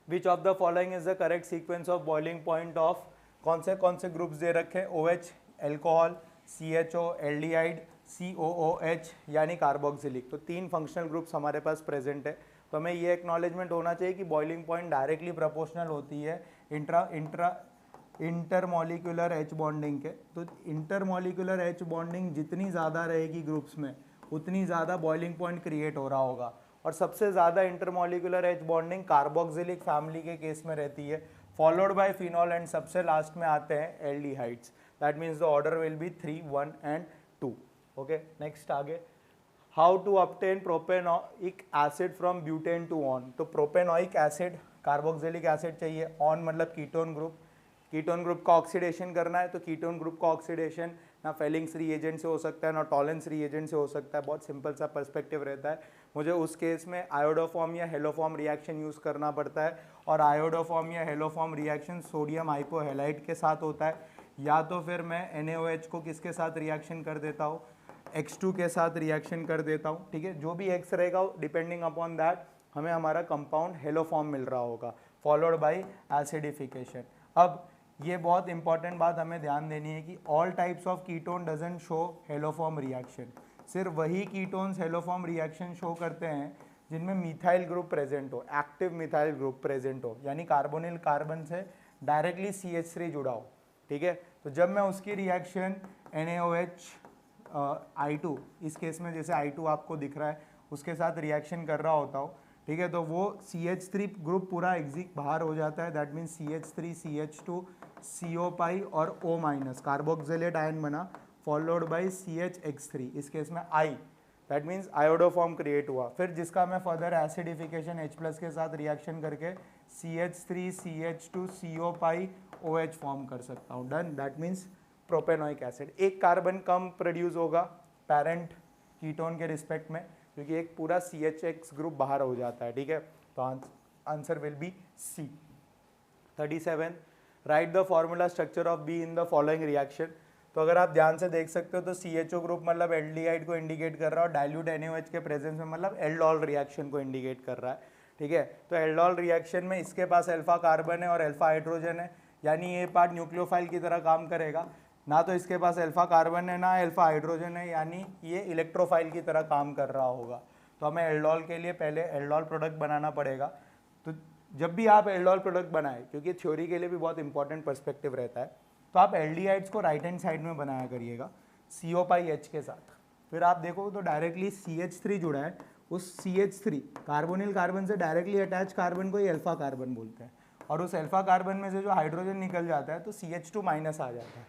which of the following is the correct sequence of boiling point of, कौन से ग्रुप्स दे रखे हैं, OH alcohol, CHO aldehyde, COOH यानी कार्बोक्सिलिक। तो 3 फंक्शनल ग्रुप्स हमारे पास प्रेजेंट है। तो हमें ये एक्नॉलेजमेंट होना चाहिए कि बॉइलिंग पॉइंट डायरेक्टली प्रोपोर्शनल होती है इंटरमॉलिक्यूलर H बॉन्डिंग के। तो इंटरमॉलिक्यूलर H बॉन्डिंग जितनी ज़्यादा रहेगी ग्रुप्स में उतनी ज़्यादा बॉइलिंग पॉइंट क्रिएट हो रहा होगा, और सबसे ज़्यादा intermolecular H bonding carboxylic family के केस में रहती है, फॉलोड बाय फिनॉल एंड सबसे लास्ट में आते हैं aldehydes. That means the order will be 3, 1 and 2, okay. Next आगे, how to obtain propanoic acid from butane two one. तो प्रोपेनोइक एसिड कार्बोक्सिलिक एसिड चाहिए, ऑन मतलब कीटोन ग्रुप का oxidation करना है। तो कीटोन ग्रुप का ऑक्सीडेशन ना फेलिंग्स रिएजेंट से हो सकता है ना टॉलेंस रिएजेंट से हो सकता है, बहुत सिंपल सा पर्सपेक्टिव रहता है। मुझे उस केस में आयोडोफॉर्म या हेलोफॉर्म रिएक्शन यूज़ करना पड़ता है, और आयोडोफॉर्म या हेलोफॉर्म रिएक्शन सोडियम हाइपोहेलाइड के साथ होता है, या तो फिर मैं NaOH को किसके साथ रिएक्शन कर देता हूँ, X2 के साथ रिएक्शन कर देता हूँ, ठीक है। जो भी X रहेगा डिपेंडिंग अपॉन दैट हमें हमारा कंपाउंड हेलोफॉर्म मिल रहा होगा, फॉलोड बाय एसिडिफिकेशन। अब ये बहुत इंपॉर्टेंट बात हमें ध्यान देनी है कि all types of ketone doesn't show haloform reaction. सिर्फ वही कीटोन्स हेलोफॉर्म रिएक्शन शो करते हैं जिनमें मिथाइल ग्रुप प्रेजेंट हो, एक्टिव मिथाइल ग्रुप प्रेजेंट हो, यानी कार्बोनिल कार्बन से डायरेक्टली CH3 जुड़ा हो, ठीक है। तो जब मैं उसकी रिएक्शन NaOH I2, इस केस में जैसे I2 आपको दिख रहा है उसके साथ रिएक्शन कर रहा होता हो, ठीक है, तो वो CH3 ग्रुप पूरा एग्जिट बाहर हो जाता है। That means CH3 CH2 CO पाई और O- कार्बोक्सिलेट आयन बना, फॉलोड बाय CHX3, इस केस में I, that means iodoform create हुआ। फिर जिसका मैं फर्दर एसिडिफिकेशन H+ के साथ रिएक्शन करके CH3 CH2 CO पाई OH फॉर्म कर सकता हूँ, done. That means propanoic acid, एक कार्बन कम प्रोड्यूस होगा पेरेंट कीटोन के रिस्पेक्ट में, क्योंकि एक पूरा CHX ग्रुप बाहर हो जाता है, ठीक है। तो answer will be C। 37, right the formula structure of B in the following reaction. तो अगर आप ध्यान से देख सकते हो तो CHO ग्रुप मतलब एल्डिहाइड को इंडिकेट कर रहा है, और डाइल्यूट NaOH के प्रेजेंस में मतलब एल्डोल रिएक्शन को इंडिकेट कर रहा है, ठीक है। तो एल्डोल रिएक्शन में इसके पास अल्फा कार्बन है और अल्फा हाइड्रोजन है, यानी ये पार्ट न्यूक्लियोफाइल की तरह काम करेगा। ना तो इसके पास अल्फा कार्बन है ना अल्फा हाइड्रोजन है, यानी ये इलेक्ट्रोफाइल की तरह काम कर रहा होगा। तो हमें एल्डोल के लिए पहले एल्डोल प्रोडक्ट बनाना पड़ेगा। तो जब भी आप एल्डोल प्रोडक्ट बनाए, क्योंकि थ्योरी के लिए भी बहुत इंपॉर्टेंट पर्सपेक्टिव रहता है, तो आप एल्डिहाइड्स को राइट हैंड साइड में बनाया करिएगा CO/H के साथ। फिर आप देखो तो डायरेक्टली CH3 जुड़ा है, उस CH3 कार्बोनिल कार्बन से डायरेक्टली अटैच कार्बन को ही अल्फा कार्बन बोलते हैं, और उस अल्फा कार्बन में से जो हाइड्रोजन निकल जाता है तो CH2- आ जाता है,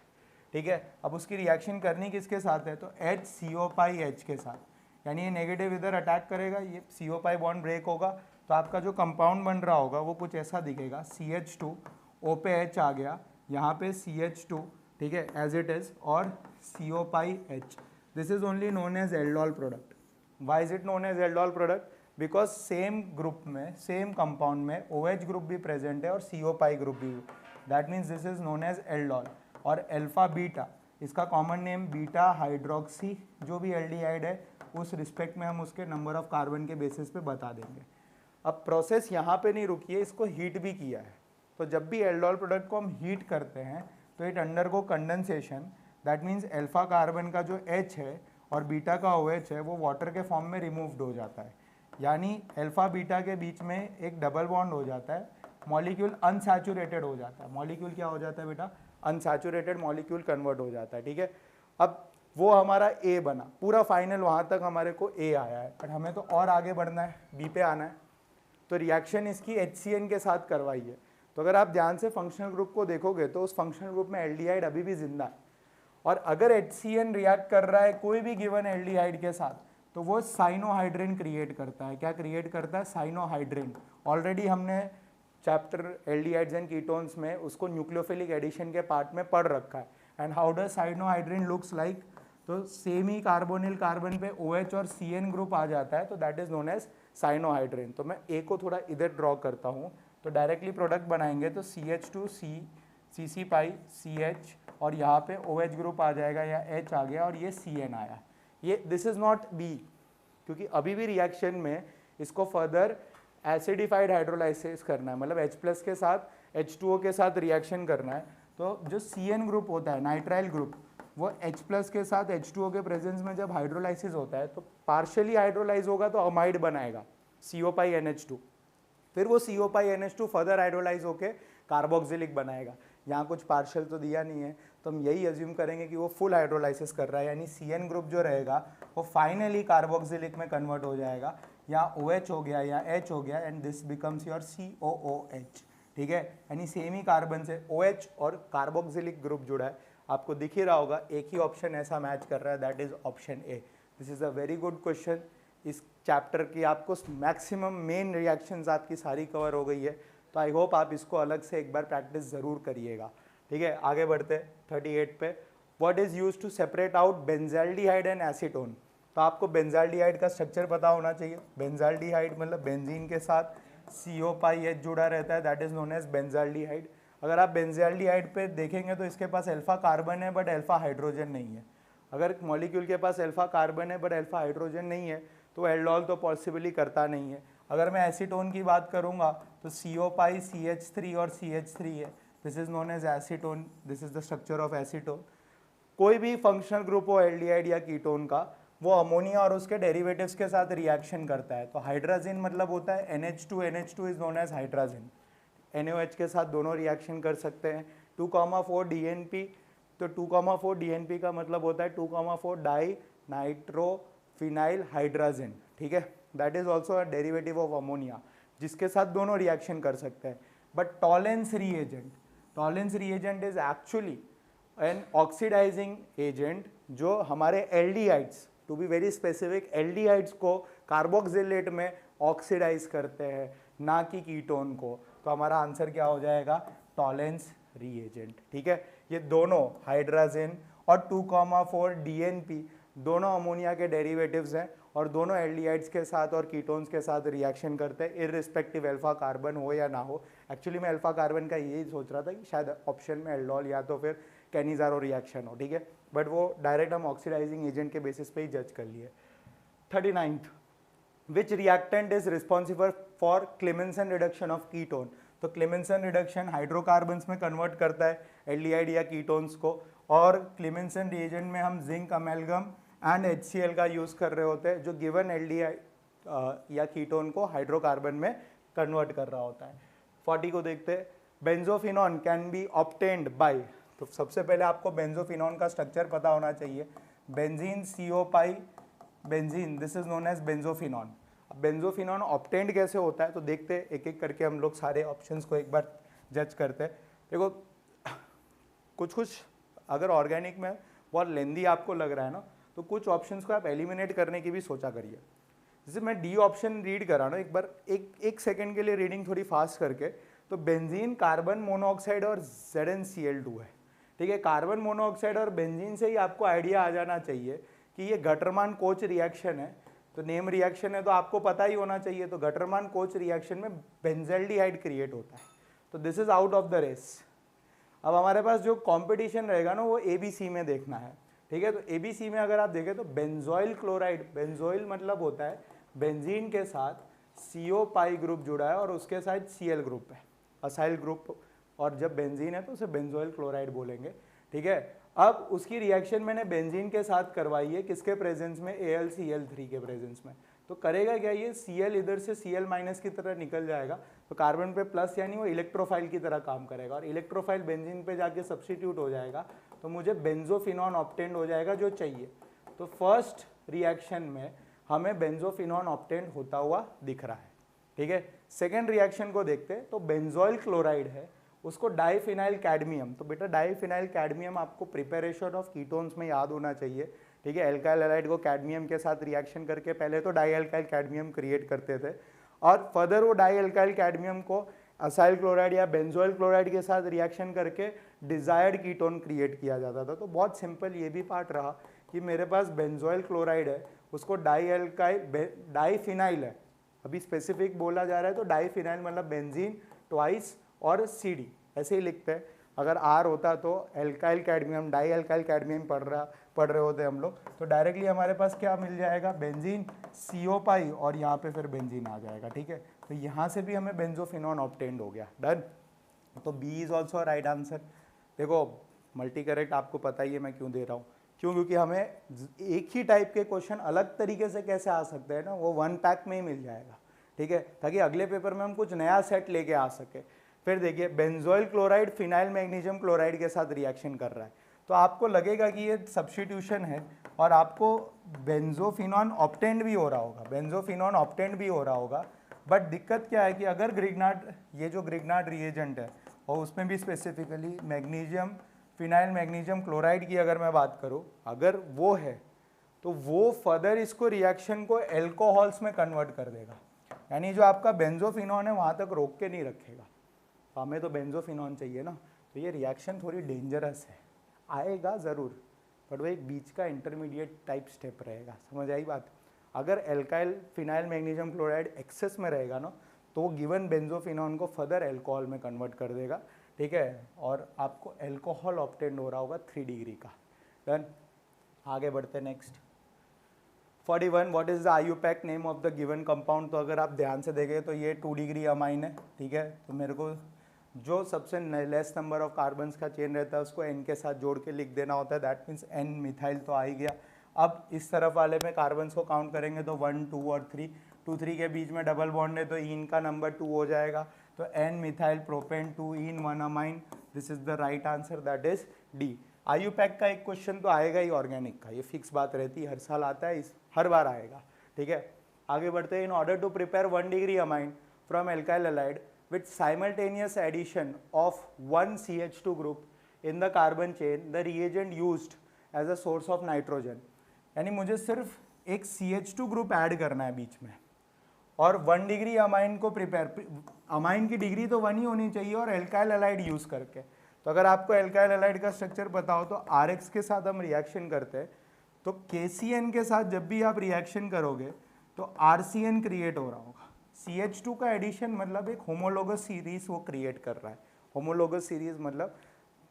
ठीक है। अब उसकी रिएक्शन करनी किसके साथ है, तो HCO/H के साथ, यानी ये नेगेटिव इधर अटैक करेगा, ये CO पाई बॉन्ड ब्रेक होगा, तो आपका जो कंपाउंड बन रहा होगा वो कुछ ऐसा दिखेगा, CH2, O पे H आ गया, यहाँ पे CH2, ठीक है, एज इट इज, और CO pi H. This is only known as aldol product. Why is it known as aldol product? Because same group में, सेम कंपाउंड में OH ग्रुप भी प्रेजेंट है और CO पाई ग्रुप भी. That means this is known as aldol. और alpha beta, इसका common name beta hydroxy, जो भी एल्डिहाइड है उस रिस्पेक्ट में हम उसके नंबर ऑफ कार्बन के बेसिस पे बता देंगे. अब प्रोसेस यहाँ पे नहीं रुकी है, इसको हीट भी किया है. तो जब भी एल्डोल प्रोडक्ट को हम हीट करते हैं तो it undergo condensation. That means alpha carbon का जो H है और बीटा का OH है वो वाटर के फॉर्म में रिमूव्ड हो जाता है. यानी अल्फा बीटा के बीच में एक डबल बॉन्ड हो जाता है, मॉलिक्यूल अनसैचुरेटेड हो जाता है. मॉलिक्यूल क्या हो जाता है बेटा? अनसैचुरेटेड मॉलिक्यूल कन्वर्ट हो जाता है. ठीक है, अब वो हमारा A बना, पूरा फाइनल वहाँ तक हमारे को A आया है, बट हमें तो और आगे बढ़ना है, B पे आना है. तो रिएक्शन इसकी HCN के साथ करवाई है. तो अगर आप ध्यान से फंक्शनल ग्रुप को देखोगे तो उस फंक्शनल ग्रुप में एल्डिहाइड अभी भी जिंदा है. और अगर HCN रिएक्ट कर रहा है कोई भी गिवन एल्डिहाइड के साथ तो वो साइनोहाइड्रिन क्रिएट करता है. क्या क्रिएट करता है? साइनोहाइड्रिन. ऑलरेडी हमने चैप्टर एल्डिहाइड्स एंड कीटोन्स में उसको न्यूक्लियोफिलिक एडिशन के पार्ट में पढ़ रखा है. And how does cyanohydrin looks like? तो सेम ही कार्बोनिल कार्बन पे OH और CN ग्रुप आ जाता है, तो that is known as cyanohydrin. तो मैं A को थोड़ा इधर ड्रॉ करता हूँ. तो डायरेक्टली प्रोडक्ट बनाएंगे तो CH2C, CC पाई CH, और यहाँ पे OH ग्रुप आ जाएगा या H आ गया और ये CN आया. ये दिस इज नॉट B, क्योंकि अभी भी रिएक्शन में इसको फर्दर एसिडिफाइड हाइड्रोलाइसिस करना है, मतलब H+ के साथ H2O के साथ रिएक्शन करना है. तो जो CN ग्रुप होता है, नाइट्राइल ग्रुप, वो H+ के साथ H2O के प्रेजेंस में जब हाइड्रोलाइसिस होता है तो पार्शियली हाइड्रोलाइज होगा तो अमाइड बनाएगा CO पाई NH2. फिर वो CO पाई NH2 फर्दर हाइड्रोलाइज होके कार्बोक्सिलिक बनाएगा. यहाँ कुछ पार्शियल तो दिया नहीं है, तो हम यही अज्यूम करेंगे कि वो फुल हाइड्रोलाइसिस कर रहा है, यानी CN ग्रुप जो रहेगा वो फाइनली कार्बोक्सिलिक में कन्वर्ट हो जाएगा. या OH हो गया या H हो गया, and this becomes your COOH. ठीक है, यानी सेम ही कार्बन से OH और कार्बोक्सिलिक ग्रुप जुड़ा है. आपको दिख ही रहा होगा एक ही ऑप्शन ऐसा मैच कर रहा है, that is option A. This is a very good question. इस चैप्टर की आपको मैक्सिमम मेन रिएक्शंस आपकी सारी कवर हो गई है, तो आई होप आप इसको अलग से एक बार प्रैक्टिस ज़रूर करिएगा. ठीक है, आगे बढ़ते 38 पे. What is used to separate out benzaldehyde and acetone? तो आपको बेंजाल्डिहाइड का स्ट्रक्चर पता होना चाहिए. बेंजाल्डिहाइड मतलब बेंजीन के साथ CO पाई H जुड़ा रहता है, that is known as benzaldehyde. अगर आप बेंजाल्डिहाइड पे देखेंगे तो इसके पास अल्फा कार्बन है बट अल्फा हाइड्रोजन नहीं है. अगर मॉलिक्यूल के पास अल्फा कार्बन है बट अल्फा हाइड्रोजन नहीं है तो एल्डोल तो पॉसिबली करता नहीं है. अगर मैं एसीटोन की बात करूंगा तो CO पाई CH3 और CH3 है, this is known as acetone. This is the structure of acetone. कोई भी फंक्शनल ग्रुप हो एल्डिहाइड या कीटोन का, वो अमोनिया और उसके डेरिवेटिव्स के साथ रिएक्शन करता है. तो हाइड्राजिन मतलब होता है NH2. NH2 is known as hydrazine. NaOH के साथ दोनों रिएक्शन कर सकते हैं. 2,4 DNP, तो 2,4 DNP का मतलब होता है 2,4 डाई नाइट्रोफिनाइल हाइड्राजिन. ठीक है, that is also a derivative of ammonia, जिसके साथ दोनों रिएक्शन कर सकते हैं. But Tollens reagent is actually an oxidising agent जो हमारे aldehydes, to be very specific, aldehydes को कार्बोक्सिलेट में ऑक्सीडाइज करते हैं, ना कि कीटोन को. तो हमारा आंसर क्या हो जाएगा? Tollens reagent. ठीक है, ये दोनों हाइड्राजिन और 2,4 DNP दोनों अमोनिया के डेरिवेटिव्स हैं और दोनों एल्डिहाइड्स के साथ और कीटोन्स के साथ रिएक्शन करते हैं, इररिस्पेक्टिव अल्फा कार्बन हो या ना हो. एक्चुअली मैं अल्फा कार्बन का यही सोच रहा था कि शायद ऑप्शन में एल्डोल या तो फिर कैनिजारो रिएक्शन हो. ठीक है, बट वो डायरेक्ट हम ऑक्सीडाइजिंग एजेंट के बेसिस पे ही जज कर लिए. 39th, which reactant is responsible for Clemmensen reduction of ketone? तो क्लेमेंसन रिडक्शन हाइड्रोकार्बन्स में कन्वर्ट करता है एल्डिहाइड या कीटोन्स को, और क्लेमेंसन रिएजेंट में हम जिंक अमेलगम एंड HCl का यूज़ कर रहे होते हैं जो गिवन एल्डिहाइड या कीटोन को हाइड्रोकार्बन में कन्वर्ट कर रहा होता है. 40 को देखते हैं. Benzophenone can be obtained by, तो सबसे पहले आपको बेंजोफिनॉन का स्ट्रक्चर पता होना चाहिए. Benzene CO pi benzene, this is known as benzophenone. Benzophenone obtained कैसे होता है तो देखते हैं, एक एक करके हम लोग सारे ऑप्शंस को एक बार जज करते हैं. देखो कुछ अगर ऑर्गेनिक में बहुत लेंदी आपको लग रहा है ना, तो कुछ ऑप्शंस को आप एलिमिनेट करने की भी सोचा करिए. जैसे मैं डी ऑप्शन रीड करा ना एक बार, एक सेकंड के लिए रीडिंग थोड़ी फास्ट करके, तो बेंजीन कार्बन मोनोऑक्साइड और ZnCl2 है, ठीक है। कार्बन मोनोऑक्साइड और बेंजीन से ही आपको आइडिया आ जाना चाहिए कि ये गटरमान कोच रिएक्शन है, तो नेम रिएक्शन है तो आपको पता ही होना चाहिए। तो गटरमान कोच रिएक्शन में बेंजल्डिहाइड क्रिएट होता है, तो this is out of the race. अब हमारे पास जो कंपटीशन रहेगा ना वो ABC में देखना है, ठीक है। तो ABC में अगर आप देखें तो बेंजोइल क्लोराइड, बेंजोइल मतलब होता है बेंजीन के साथ CO पाई ग्रुप जुड़ा है और उसके साथ Cl ग्रुप है, असाइल ग्रुप, और जब बेंजीन है तो उसे बेंजोइल क्लोराइड बोलेंगे, ठीक है। अब उसकी रिएक्शन मैंने बेंजीन के साथ करवाई है, किसके प्रेजेंस में, AlCl3 के प्रेजेंस में। तो करेगा क्या, ये Cl इधर से Cl माइनस की तरह निकल जाएगा, तो कार्बन पे प्लस यानी वो इलेक्ट्रोफाइल की तरह काम करेगा, और इलेक्ट्रोफाइल बेंजीन पे जाके सब्स्टिट्यूट हो जाएगा, तो मुझे बेंजोफिनॉन ऑब्टेंड हो जाएगा जो चाहिए। तो फर्स्ट रिएक्शन में हमें बेंजोफिनॉन ऑब्टेंड होता हुआ दिख रहा है, ठीक है। सेकेंड रिएक्शन को देखते हैं, तो बेंजोइल क्लोराइड है, उसको डाईफिनाइल कैडमियम, तो बेटा डाईफिनाइल कैडमियम आपको प्रिपरेशन ऑफ कीटोन्स में याद होना चाहिए, ठीक है। एल्काइल हैलाइड को कैडमियम के साथ रिएक्शन करके पहले तो डाई एल्काइल कैडमियम क्रिएट करते थे, और फर्दर वो डाई एल्काइल कैडमियम को असाइल क्लोराइड या बेंजोइल क्लोराइड के साथ रिएक्शन करके डिजायर्ड कीटोन क्रिएट किया जाता था। तो बहुत सिंपल ये भी पार्ट रहा कि मेरे पास बेंजोइल क्लोराइड है, उसको डाईफिनाइल है, अभी स्पेसिफिक बोला जा रहा है, तो डाईफिनाइल मतलब बेंजीन ट्वाइस और CD ऐसे ही लिखते हैं। अगर R होता तो alkyl cadmium, di alkyl cadmium पढ़ रहे होते हम लोग, तो डायरेक्टली हमारे पास क्या मिल जाएगा, बेंजीन CO पाई, और यहाँ पे फिर बेंजीन आ जाएगा, ठीक है। तो यहाँ से भी हमें बेंजोफिनॉन ऑब्टेंड हो गया, डन। तो B is also right answer. देखो मल्टी करेक्ट आपको पता ही है मैं क्यों दे रहा हूँ, क्यों, क्योंकि हमें एक ही टाइप के क्वेश्चन अलग तरीके से कैसे आ सकते हैं ना, वो वन पैक में ही मिल जाएगा, ठीक है, ताकि अगले पेपर में हम कुछ नया सेट लेके आ सके। फिर देखिए benzoyl chloride phenyl magnesium chloride के साथ रिएक्शन कर रहा है, तो आपको लगेगा कि ये सब्स्टिट्यूशन है और आपको बेंजोफिनॉन ऑब्टेंड भी हो रहा होगा, बेंजोफिनॉन ऑब्टेंड भी हो रहा होगा। बट दिक्कत क्या है कि अगर ग्रिग्नार्ड, ये जो ग्रिग्नार्ड रिएजेंट है और उसमें भी specifically magnesium phenyl magnesium chloride की अगर मैं बात करूँ, अगर वो है तो वो फर्दर इसको रिएक्शन को एल्कोहल्स में कन्वर्ट कर देगा, यानी जो आपका बेंजोफिनॉन है वहाँ तक रोक के नहीं रखेगा। तो हमें तो बेंजोफिनॉन चाहिए ना, तो ये रिएक्शन थोड़ी डेंजरस है, आएगा ज़रूर, बट वो एक बीच का इंटरमीडिएट टाइप स्टेप रहेगा, समझ आई बात। अगर alkyl phenyl magnesium chloride excess में रहेगा ना, तो गिवन बेंजोफिनॉन को फर्दर अल्कोहल में कन्वर्ट कर देगा, ठीक है, और आपको अल्कोहल ऑब्टेंड हो रहा होगा 3 डिग्री का। डन, आगे बढ़ते next. 41 what is the IUPAC name of the given compound. तो अगर आप ध्यान से देखें तो ये 2 डिग्री अमाइन है, ठीक है। तो मेरे को जो सबसे लेस नंबर ऑफ कार्बन्स का चेन रहता है उसको N के साथ जोड़ के लिख देना होता है, दैट मीन्स N मिथाइल तो आ ही गया। अब इस तरफ वाले में कार्बन्स को काउंट करेंगे तो 1 2 और 3, 2 3 के बीच में डबल बॉन्ड है तो इन का नंबर 2 हो जाएगा, तो N methyl propane 2 in 1 amine, this is the right answer, that is D। IUPAC का एक क्वेश्चन तो आएगा ही ऑर्गेनिक का, ये फिक्स बात रहती है, हर साल आता है, हर बार आएगा, ठीक है। आगे बढ़ते हैं। In order to prepare 1 degree amine from alkyl halide with simultaneous addition of one CH2 group in the carbon chain, the reagent used as a source of nitrogen, यानी मुझे सिर्फ एक CH2 ग्रुप ऐड करना है बीच में और 1 degree amine को prepare, amine की डिग्री तो 1 ही होनी चाहिए और एल्काइल हैलाइड यूज़ करके। तो अगर आपको एल्काइल हैलाइड का स्ट्रक्चर पता हो तो RX के साथ हम रिएक्शन करते हैं, तो KCN के साथ जब भी आप रिएक्शन करोगे तो RCN क्रिएट हो रहा होगा। CH2 का एडिशन मतलब एक होमोलोगस सीरीज वो क्रिएट कर रहा है। होमोलोगस सीरीज मतलब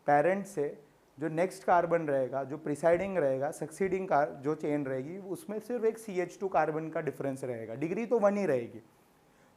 पेरेंट से जो नेक्स्ट कार्बन रहेगा, जो प्रिसाइडिंग रहेगा, सक्सीडिंग जो चेन रहेगी, उसमें सिर्फ एक CH2 कार्बन का डिफरेंस रहेगा, डिग्री तो 1 ही रहेगी।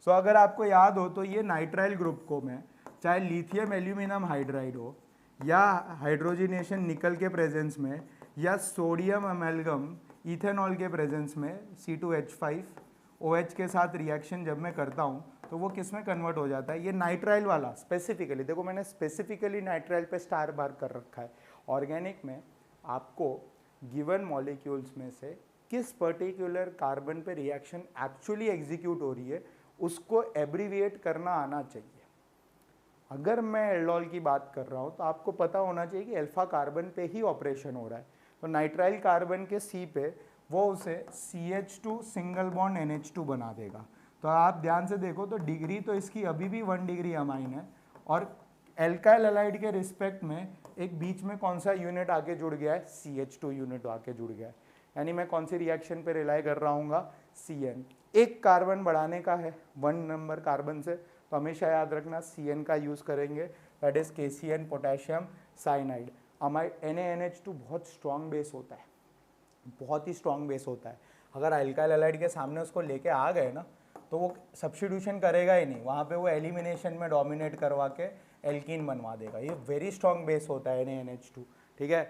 सो अगर आपको याद हो तो ये नाइट्राइल ग्रुप को मैं चाहे लिथियम एल्यूमिनियम हाइड्राइड हो या हाइड्रोजिनेशन निकल के प्रेजेंस में या सोडियम अमेलगम इथेनॉल के प्रेजेंस में C2H5 OH के साथ रिएक्शन जब मैं करता हूँ तो वो किस में कन्वर्ट हो जाता है, ये नाइट्राइल वाला स्पेसिफिकली, देखो मैंने स्पेसिफिकली नाइट्राइल पे स्टार बार कर रखा है। ऑर्गेनिक में आपको गिवन मॉलिक्यूल्स में से किस पर्टिकुलर कार्बन पे रिएक्शन एक्चुअली एग्जीक्यूट हो रही है उसको एब्रीविएट करना आना चाहिए। अगर मैं एल्डोल की बात कर रहा हूँ तो आपको पता होना चाहिए कि अल्फा कार्बन पे ही ऑपरेशन हो रहा है, तो नाइट्राइल कार्बन के C पे वो उसे CH2 सिंगल बॉन्ड NH2 बना देगा। तो आप ध्यान से देखो तो डिग्री तो इसकी अभी भी 1 डिग्री अमाइन है, और एल्काइल हैलाइड के रिस्पेक्ट में एक बीच में कौन सा यूनिट आके जुड़ गया है, CH2 यूनिट आके जुड़ गया है। यानी मैं कौन सी रिएक्शन पे रिलाई कर रहा हूँ, CN। एक कार्बन बढ़ाने का है 1 नंबर कार्बन से, तो हमेशा याद रखना CN का यूज़ करेंगे, that is KCN potassium cyanide. NaNH2 बहुत स्ट्रॉन्ग बेस होता है, बहुत ही स्ट्रॉन्ग बेस होता है। अगर अल्काइल हैलाइड के सामने उसको लेके आ गए ना तो वो सब्स्टिट्यूशन करेगा ही नहीं, वहाँ पे वो एलिमिनेशन में डोमिनेट करवा के एल्कीन बनवा देगा। ये वेरी स्ट्रॉन्ग बेस होता है NaNH2, ठीक है।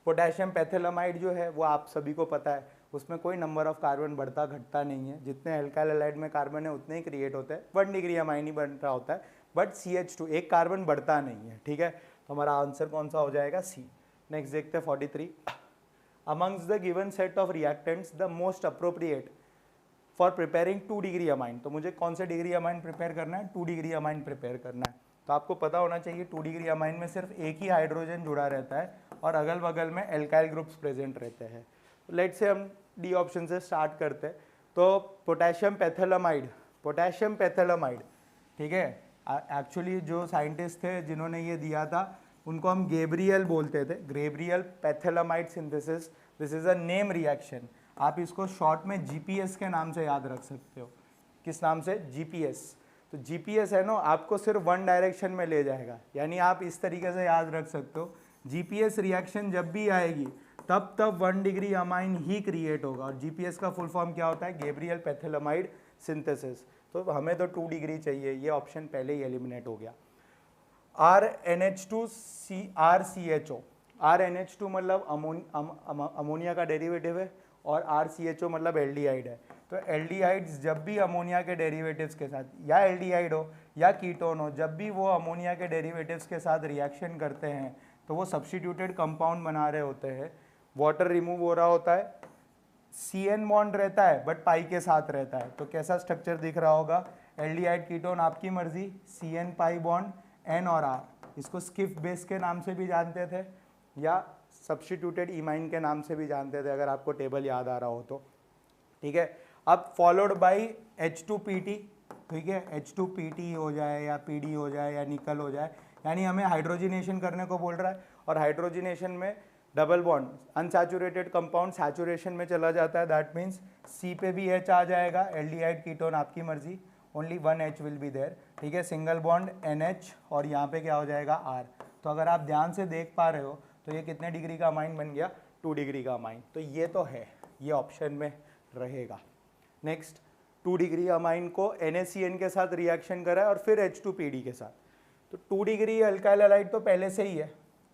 पोटेशियम पैथिलमाइड जो है वो आप सभी को पता है, उसमें कोई नंबर ऑफ कार्बन बढ़ता घटता नहीं है, जितने अल्काइल हैलाइड में कार्बन है उतने ही क्रिएट होते हैं, 1 डिग्री अमाइन ही बन रहा होता है, बट CH2 एक कार्बन बढ़ता नहीं है, ठीक है। तो हमारा आंसर कौन सा हो जाएगा, C। नेक्स्ट देखते हैं 43। Amongst the given set of reactants, the most appropriate for preparing 2 degree amine, तो मुझे कौन से डिग्री अमाइन प्रिपेयर करना है, 2 डिग्री अमाइन प्रिपेयर करना है। तो आपको पता होना चाहिए 2 डिग्री अमाइन में सिर्फ एक ही हाइड्रोजन जुड़ा रहता है और अगल बगल में एल्काइल ग्रुप्स प्रेजेंट रहते हैं। लेट से हम डी ऑप्शन से स्टार्ट करते हैं। तो पोटेशियम पैथिलमाइड, ठीक है। एक्चुअली जो साइंटिस्ट थे जिन्होंने ये दिया था उनको हम गैब्रियल बोलते थे, Gabriel phthalimide synthesis. This is a name reaction, आप इसको शॉर्ट में GPS के नाम से याद रख सकते हो। किस नाम से, GPS। तो GPS है ना, आपको सिर्फ 1 डायरेक्शन में ले जाएगा, यानी आप इस तरीके से याद रख सकते हो, GPS रिएक्शन जब भी आएगी तब 1 डिग्री अमाइन ही क्रिएट होगा। और GPS का फुल फॉर्म क्या होता है, गैब्रियल पैथिलमाइड सिंथेसिस। तो हमें तो 2 डिग्री चाहिए, ये ऑप्शन पहले ही एलिमिनेट हो गया। RNH2RCHO, RNH2 मतलब अमोनिया का डेरिवेटिव है, और RCHO मतलब एल्डिहाइड है। तो एल्डिहाइड्स जब भी अमोनिया के डेरिवेटिव्स के साथ, या एल्डिहाइड हो या कीटोन हो, जब भी वो अमोनिया के डेरिवेटिव्स के साथ रिएक्शन करते हैं तो वो सब्स्टिट्यूटेड कंपाउंड बना रहे होते हैं, वाटर रिमूव हो रहा होता है, CN बॉन्ड रहता है बट पाई के साथ रहता है। तो कैसा स्ट्रक्चर दिख रहा होगा, एल्डिहाइड कीटोन आपकी मर्जी, CN पाई बॉन्ड N और R। इसको स्किफ बेस के नाम से भी जानते थे या सब्स्टिट्यूटेड इमाइन के नाम से भी जानते थे, अगर आपको टेबल याद आ रहा हो तो, ठीक है। अब फॉलोड बाई H2PT, ठीक है, H2PT हो जाए या PD हो जाए या निकल हो जाए, यानी हमें हाइड्रोजिनेशन करने को बोल रहा है। और हाइड्रोजिनेशन में double bond, unsaturated compound saturation में चला जाता है, दैट मीन्स C पे भी H आ जाएगा, एल्डिहाइड कीटोन आपकी मर्जी, only 1 H will be there, ठीक है। सिंगल बॉन्ड NH और यहाँ पे क्या हो जाएगा R। तो अगर आप ध्यान से देख पा रहे हो तो ये कितने डिग्री का अमाइन बन गया, 2 डिग्री का अमाइन। तो ये तो है, ये ऑप्शन में रहेगा। नेक्स्ट, 2 डिग्री अमाइन को NaCN के साथ रिएक्शन करा है और फिर H2PD के साथ। तो 2 डिग्री अल्काइल हैलाइड तो पहले से ही है,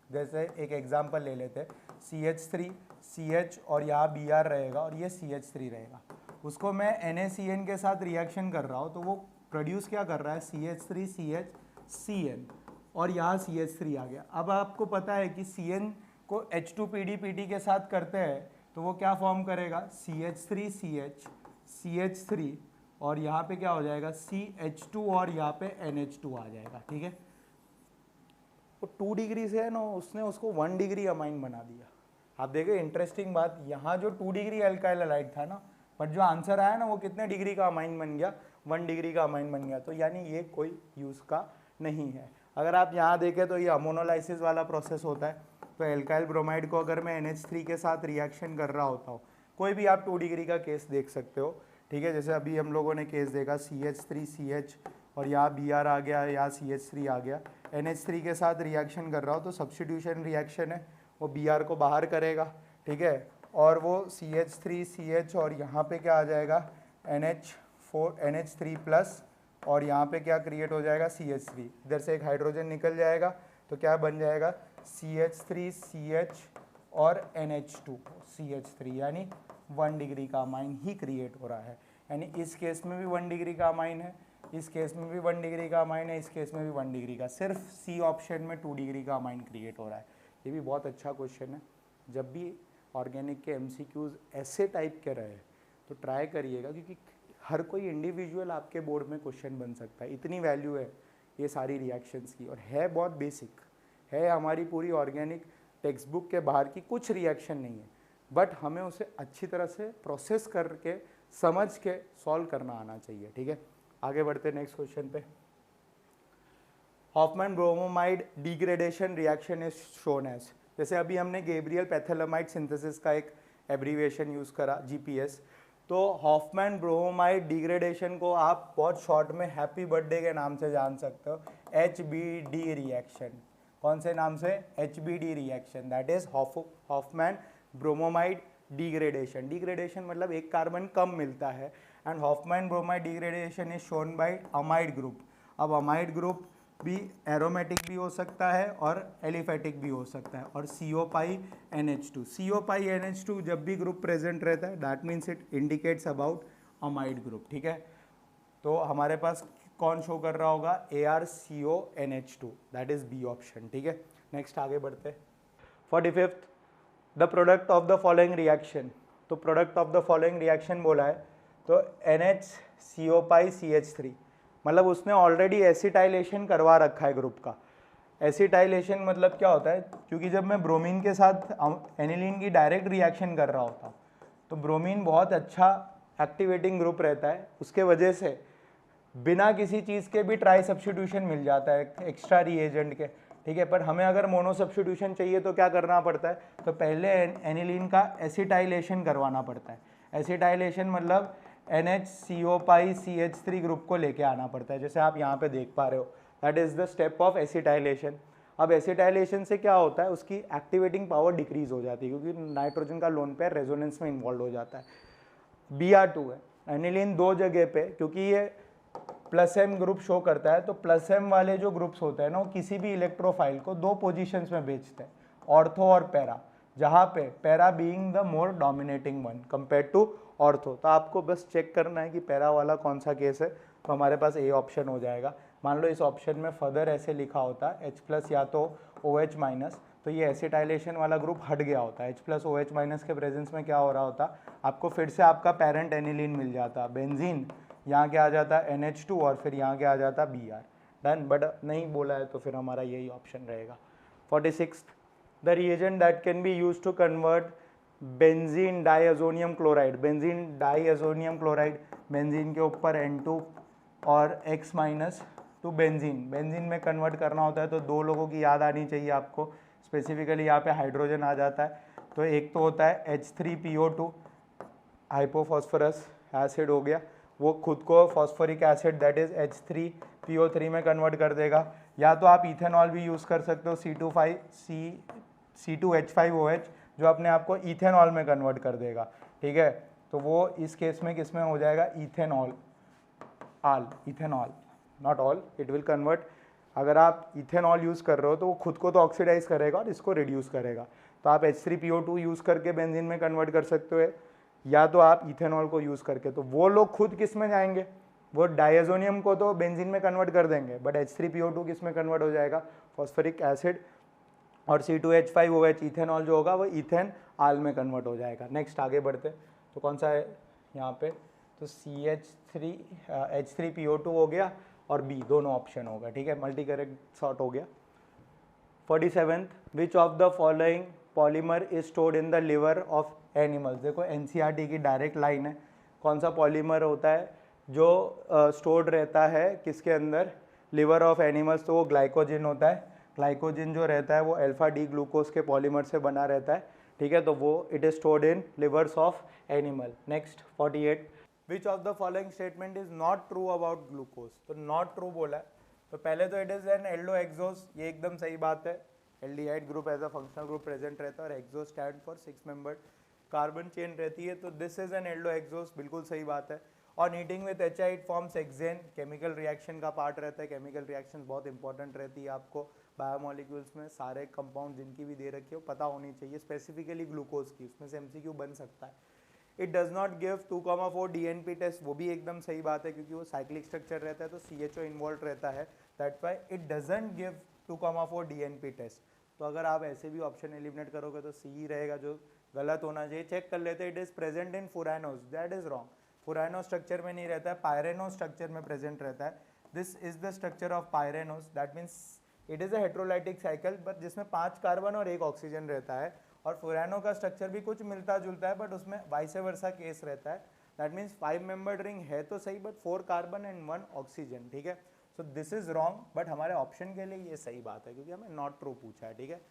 जैसे एक एग्जांपल ले लेते हैं, CH3 CH और यहाँ Br रहेगा और ये CH3 रहेगा। उसको मैं NaCN के साथ रिएक्शन कर रहा हूँ तो वो प्रोड्यूस क्या कर रहा है, CH3 CH CN, और यहाँ CH3 आ गया। अब आपको पता है कि CN को H2PD PD के साथ करते हैं तो वो क्या फॉर्म करेगा, CH3 CH CH3 और यहाँ पे क्या हो जाएगा, CH2 और यहाँ पे NH2 आ जाएगा, ठीक है। तो 2 डिग्री से है ना, उसने उसको 1 डिग्री अमाइन बना दिया। आप देखिए इंटरेस्टिंग बात, यहाँ जो 2 डिग्री अल्काइल हैलाइड था ना, बट जो आंसर आया ना वो कितने डिग्री का अमाइन बन गया, 1 डिग्री का अमाइन बन गया। तो यानी ये कोई यूज़ का नहीं है। अगर आप यहाँ देखें तो ये अमोनोलाइसिस वाला प्रोसेस होता है। तो एल्काइल ब्रोमाइड को अगर मैं NH3 के साथ रिएक्शन कर रहा होता हूँ, कोई भी आप 2 डिग्री का केस देख सकते हो, ठीक है। जैसे अभी हम लोगों ने केस देखा, CH3 CH और यहाँ Br आ गया, यहाँ CH3 आ गया, NH3 के साथ रिएक्शन कर रहा हो तो सब्स्टिट्यूशन रिएक्शन है, वो Br को बाहर करेगा, ठीक है, और वो CH3 CH और यहाँ पे क्या आ जाएगा, NH3 प्लस, और यहाँ पे क्या क्रिएट हो जाएगा, CH3। इधर से एक हाइड्रोजन निकल जाएगा तो क्या बन जाएगा, CH3 CH और NH2 CH3, यानी 1 डिग्री का अमाइन ही क्रिएट हो रहा है। यानी इस केस में भी 1 डिग्री का अमाइन है, इस केस में भी 1 डिग्री का अमाइन है, इस केस में भी 1 डिग्री का, सिर्फ सी ऑप्शन में 2 डिग्री का अमाइन क्रिएट हो रहा है। ये भी बहुत अच्छा क्वेश्चन है। जब भी ऑर्गेनिक के MCQs ऐसे टाइप के रहे तो ट्राई करिएगा, क्योंकि हर कोई इंडिविजुअल आपके बोर्ड में क्वेश्चन बन सकता है। इतनी वैल्यू है ये सारी रिएक्शंस की, और है बहुत बेसिक है, हमारी पूरी ऑर्गेनिक टेक्स्ट बुक के बाहर की कुछ रिएक्शन नहीं है। बट हमें उसे अच्छी तरह से प्रोसेस करके समझ के सॉल्व करना आना चाहिए, ठीक है। आगे बढ़ते नेक्स्ट क्वेश्चन पे। Hoffmann bromamide degradation reaction is shown as, जैसे अभी हमने गैब्रियल पैथेलोमाइड सिंथेसिस का एक एब्रीविएशन यूज़ करा जीपीएस, तो हॉफमैन ब्रोमोमाइड डिग्रेडेशन को आप बहुत शॉर्ट में हैप्पी बर्थडे के नाम से जान सकते हो, HBD रिएक्शन। कौन से नाम से? HBD reaction, that is Hoffmann bromamide degradation. Degradation मतलब एक कार्बन कम मिलता है, and Hoffmann bromide degradation is shown by amide group. अब अमाइड ग्रुप भी एरोमेटिक भी हो सकता है और एलिफेटिक भी हो सकता है, और CO पाई NH2, CO पाई NH2 जब भी ग्रुप प्रेजेंट रहता है that means it indicates about amide group, ठीक है। तो हमारे पास कौन शो कर रहा होगा? ArCONH2, that is B option, ठीक है। नेक्स्ट आगे बढ़ते। 45th, the product of the following reaction, तो product of the following reaction बोला है, तो NHCO पाई CH3, मतलब उसने ऑलरेडी एसिटाइलेशन करवा रखा है ग्रुप का। एसिटाइलेशन मतलब क्या होता है? क्योंकि जब मैं ब्रोमीन के साथ एनिलीन की डायरेक्ट रिएक्शन कर रहा होता हूँ तो ब्रोमीन बहुत अच्छा एक्टिवेटिंग ग्रुप रहता है, उसके वजह से बिना किसी चीज़ के भी ट्राई सब्स्टिट्यूशन मिल जाता है एक्स्ट्रा रिएजेंट के, ठीक है। पर हमें अगर मोनो सब्स्टिट्यूशन चाहिए तो क्या करना पड़ता है? तो पहले एनिलीन का एसिटाइलेशन करवाना पड़ता है। एसिटाइलेशन मतलब NHCO पाई CH3 ग्रुप को लेके आना पड़ता है, जैसे आप यहाँ पे देख पा रहे हो, that is the step of acetylation. अब एसिटाइलेशन से क्या होता है? उसकी एक्टिवेटिंग पावर डिक्रीज हो जाती है, क्योंकि नाइट्रोजन का लोन पेयर रेजोनेंस में इन्वॉल्व हो जाता है। Br2 है, एनिलीन दो जगह पे, क्योंकि ये प्लस एम ग्रुप शो करता है, तो प्लस एम वाले जो ग्रुप्स होते हैं ना, वो किसी भी इलेक्ट्रोफाइल को दो पोजीशंस में बेचते हैं, ऑर्थो और पैरा, जहाँ पे para being the more dominating one compare to ortho. तो आपको बस चेक करना है कि पैरा वाला कौन सा केस है, तो हमारे पास ए ऑप्शन हो जाएगा। मान लो इस ऑप्शन में फर्दर ऐसे लिखा होता H+ या तो OH-, तो ये एसिटाइलेशन वाला ग्रुप हट गया होता। H+ OH- के प्रेजेंस में क्या हो रहा होता? आपको फिर से आपका पेरेंट एनिलीन मिल जाता, बेंजीन, यहाँ क्या आ जाता है NH2, और फिर यहाँ क्या आ जाता Br, डन। बट नहीं बोला है तो फिर हमारा यही ऑप्शन रहेगा। 46, the reagent that can be use to convert benzene diazonium chloride, benzene diazonium chloride, benzene के ऊपर N2 और X- टू बेंजीन, बेंजीन में कन्वर्ट करना होता है तो दो लोगों की याद आनी चाहिए आपको, स्पेसिफिकली यहाँ पे हाइड्रोजन आ जाता है। तो एक तो होता है H3PO2 हाइपोफॉस्फोरस एसिड हो गया, वो खुद को phosphoric acid that is H3PO3 में कन्वर्ट कर देगा, या तो आप इथेनॉल भी यूज़ कर सकते हो, C2H5OH, जो अपने आप को इथेनॉल में कन्वर्ट कर देगा, ठीक है। तो वो इस केस में किस में हो जाएगा? Ethanol, all, ethanol, not all, it will convert. अगर आप इथेनॉल यूज़ कर रहे हो तो वो खुद को तो ऑक्सीडाइज करेगा और इसको रिड्यूस करेगा, तो आप H3PO2 यूज़ करके बेंजीन में कन्वर्ट कर सकते हो, या तो आप इथेनॉल को यूज़ करके। तो वो लोग खुद किस में जाएंगे? वो डाइअजोनियम को तो बेंजीन में कन्वर्ट कर देंगे, बट H3PO2 किस में कन्वर्ट हो जाएगा? फॉस्फोरिक एसिड, और C2H5OH इथेनॉल जो होगा वो इथेन आल में कन्वर्ट हो जाएगा। नेक्स्ट आगे बढ़ते, तो कौन सा है यहाँ पे? तो H3PO2 हो गया और बी, दोनों ऑप्शन होगा, ठीक है, मल्टी करेक्ट सॉर्ट हो गया। 47th, which of the following polymer is stored in the liver of animals. देखो NCERT की डायरेक्ट लाइन है, कौन सा पॉलीमर होता है जो स्टोर्ड रहता है किसके अंदर? Liver of animals. तो वो ग्लाइकोजिन होता है, ग्लाइकोजिन जो रहता है वो अल्फा डी ग्लूकोज के पॉलीमर से बना रहता है, ठीक है, तो वो it is stored in livers of animal. Next 48, which of the following statement is not true about glucose. तो नॉट ट्रू बोला है, तो पहले तो it is an aldohexose, ये एकदम सही बात है, aldehyde group as a functional group present रहता है, और hexose stand for 6 membered carbon chain रहती है, तो दिस इज एन एल्डो एक्सोस, बिल्कुल सही बात है। On heating with HI it forms hexane, chemical reaction का पार्ट रहता है, केमिकल रिएक्शन बहुत इंपॉर्टेंट रहती है, आपको बायोमोलिक्यूल्स में सारे कंपाउंड जिनकी भी दे रखी हो पता होनी चाहिए, स्पेसिफिकली ग्लूकोज की, उसमें से MCQ बन सकता है। It does not give 2,4 DNP test, वो भी एकदम सही बात है, क्योंकि वो साइक्लिक स्ट्रक्चर रहता है तो CHO इन्वॉल्व रहता है, that's why it doesn't give 2,4 DNP test. तो अगर आप ऐसे भी ऑप्शन एलिमिनेट करोगे तो C ही रहेगा, जो गलत होना चाहिए। चेक कर लेते हैं, it is present in furanose, that is wrong, furano structure में नहीं रहता है, पायरेनो स्ट्रक्चर में प्रेजेंट रहता है। This is the structure of pyranose, that means it is a heterolytic cycle, but जिसमें 5 कार्बन और 1 ऑक्सीजन रहता है, और फुरानो का स्ट्रक्चर भी कुछ मिलता जुलता है, बट उसमें वाइस वर्सा केस रहता है। दैट मीन्स 5 मेंबर्ड रिंग है तो सही, बट 4 कार्बन एंड 1 ऑक्सीजन, ठीक है। So this is wrong, but हमारे ऑप्शन के लिए ये सही बात है, क्योंकि हमें नॉट ट्रू पूछा है, ठीक है।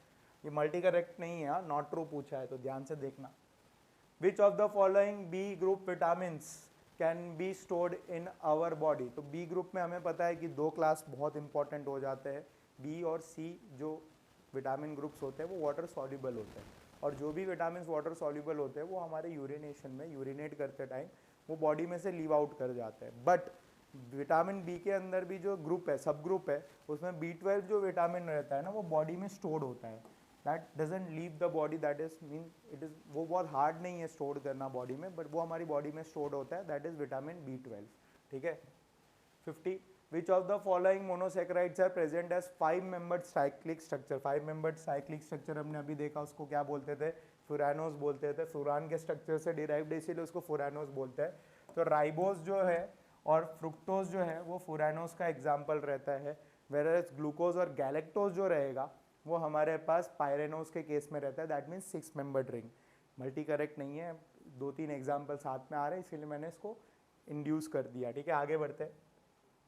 ये मल्टी करेक्ट नहीं है, नॉट ट्रू पूछा है, तो ध्यान से देखना। Which of the following B group vitamins can be stored in our body. तो बी ग्रुप में हमें पता है कि 2 क्लास बहुत इंपॉर्टेंट हो जाते हैं, बी और सी। जो विटामिन ग्रुप्स होते हैं वो वाटर सॉल्युबल होते हैं, और जो भी विटामिन वाटर सॉल्युबल होते हैं वो हमारे यूरिनेशन में, यूरिनेट करते टाइम वो बॉडी में से लीव आउट कर जाते हैं। बट विटामिन बी के अंदर भी जो ग्रुप है, सब ग्रुप है, उसमें B12 जो विटामिन रहता है ना, वो बॉडी में स्टोर्ड होता है। That doesn't leave the body, that is mean it is, वो बहुत हार्ड नहीं है स्टोर करना बॉडी में, बट वो हमारी बॉडी में स्टोर्ड होता है, दैट इज विटामिन B12, ठीक है। 50 which of the following monosaccharides are present as 5 membered cyclic structure. 5 membered cyclic structure हमने अभी देखा, उसको क्या बोलते थे, फुरानोस बोलते थे। फुरान के स्ट्रक्चर से डिराइव्ड है, इसीलिए उसको फुरानोस बोलते हैं। तो राइबोस जो है और फ्रुक्टोज जो है वो फुरानोस का एग्जाम्पल रहता है, वेरएज ग्लूकोज और गैलेक्टोज जो रहेगा वो हमारे पास पायरेनोस के केस में रहता है, that means 6 membered ring. Multi correct नहीं है, 2-3 एग्जाम्पल साथ में आ रहे हैं, इसीलिए मैंने इसको इंड्यूस कर दिया, ठीक है। आगे बढ़ते,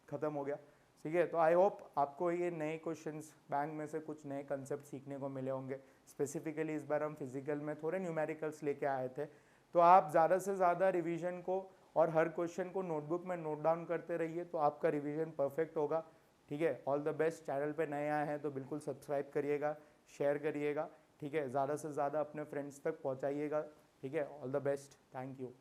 खत्म हो गया, ठीक है। तो आई होप आपको ये नए क्वेश्चंस बैंक में से कुछ नए कंसेप्ट सीखने को मिले होंगे। स्पेसिफिकली इस बार हम फिजिकल में थोड़े न्यूमेरिकल्स लेके आए थे, तो आप ज़्यादा से ज़्यादा रिवीजन को और हर क्वेश्चन को नोटबुक में नोट डाउन करते रहिए, तो आपका रिवीजन परफेक्ट होगा, ठीक है। All the best. चैनल पे नए आए हैं तो बिल्कुल सब्सक्राइब करिएगा, शेयर करिएगा, ठीक है। ज़्यादा से ज़्यादा अपने फ्रेंड्स तक पहुँचाइएगा, ठीक है। All the best, thank you.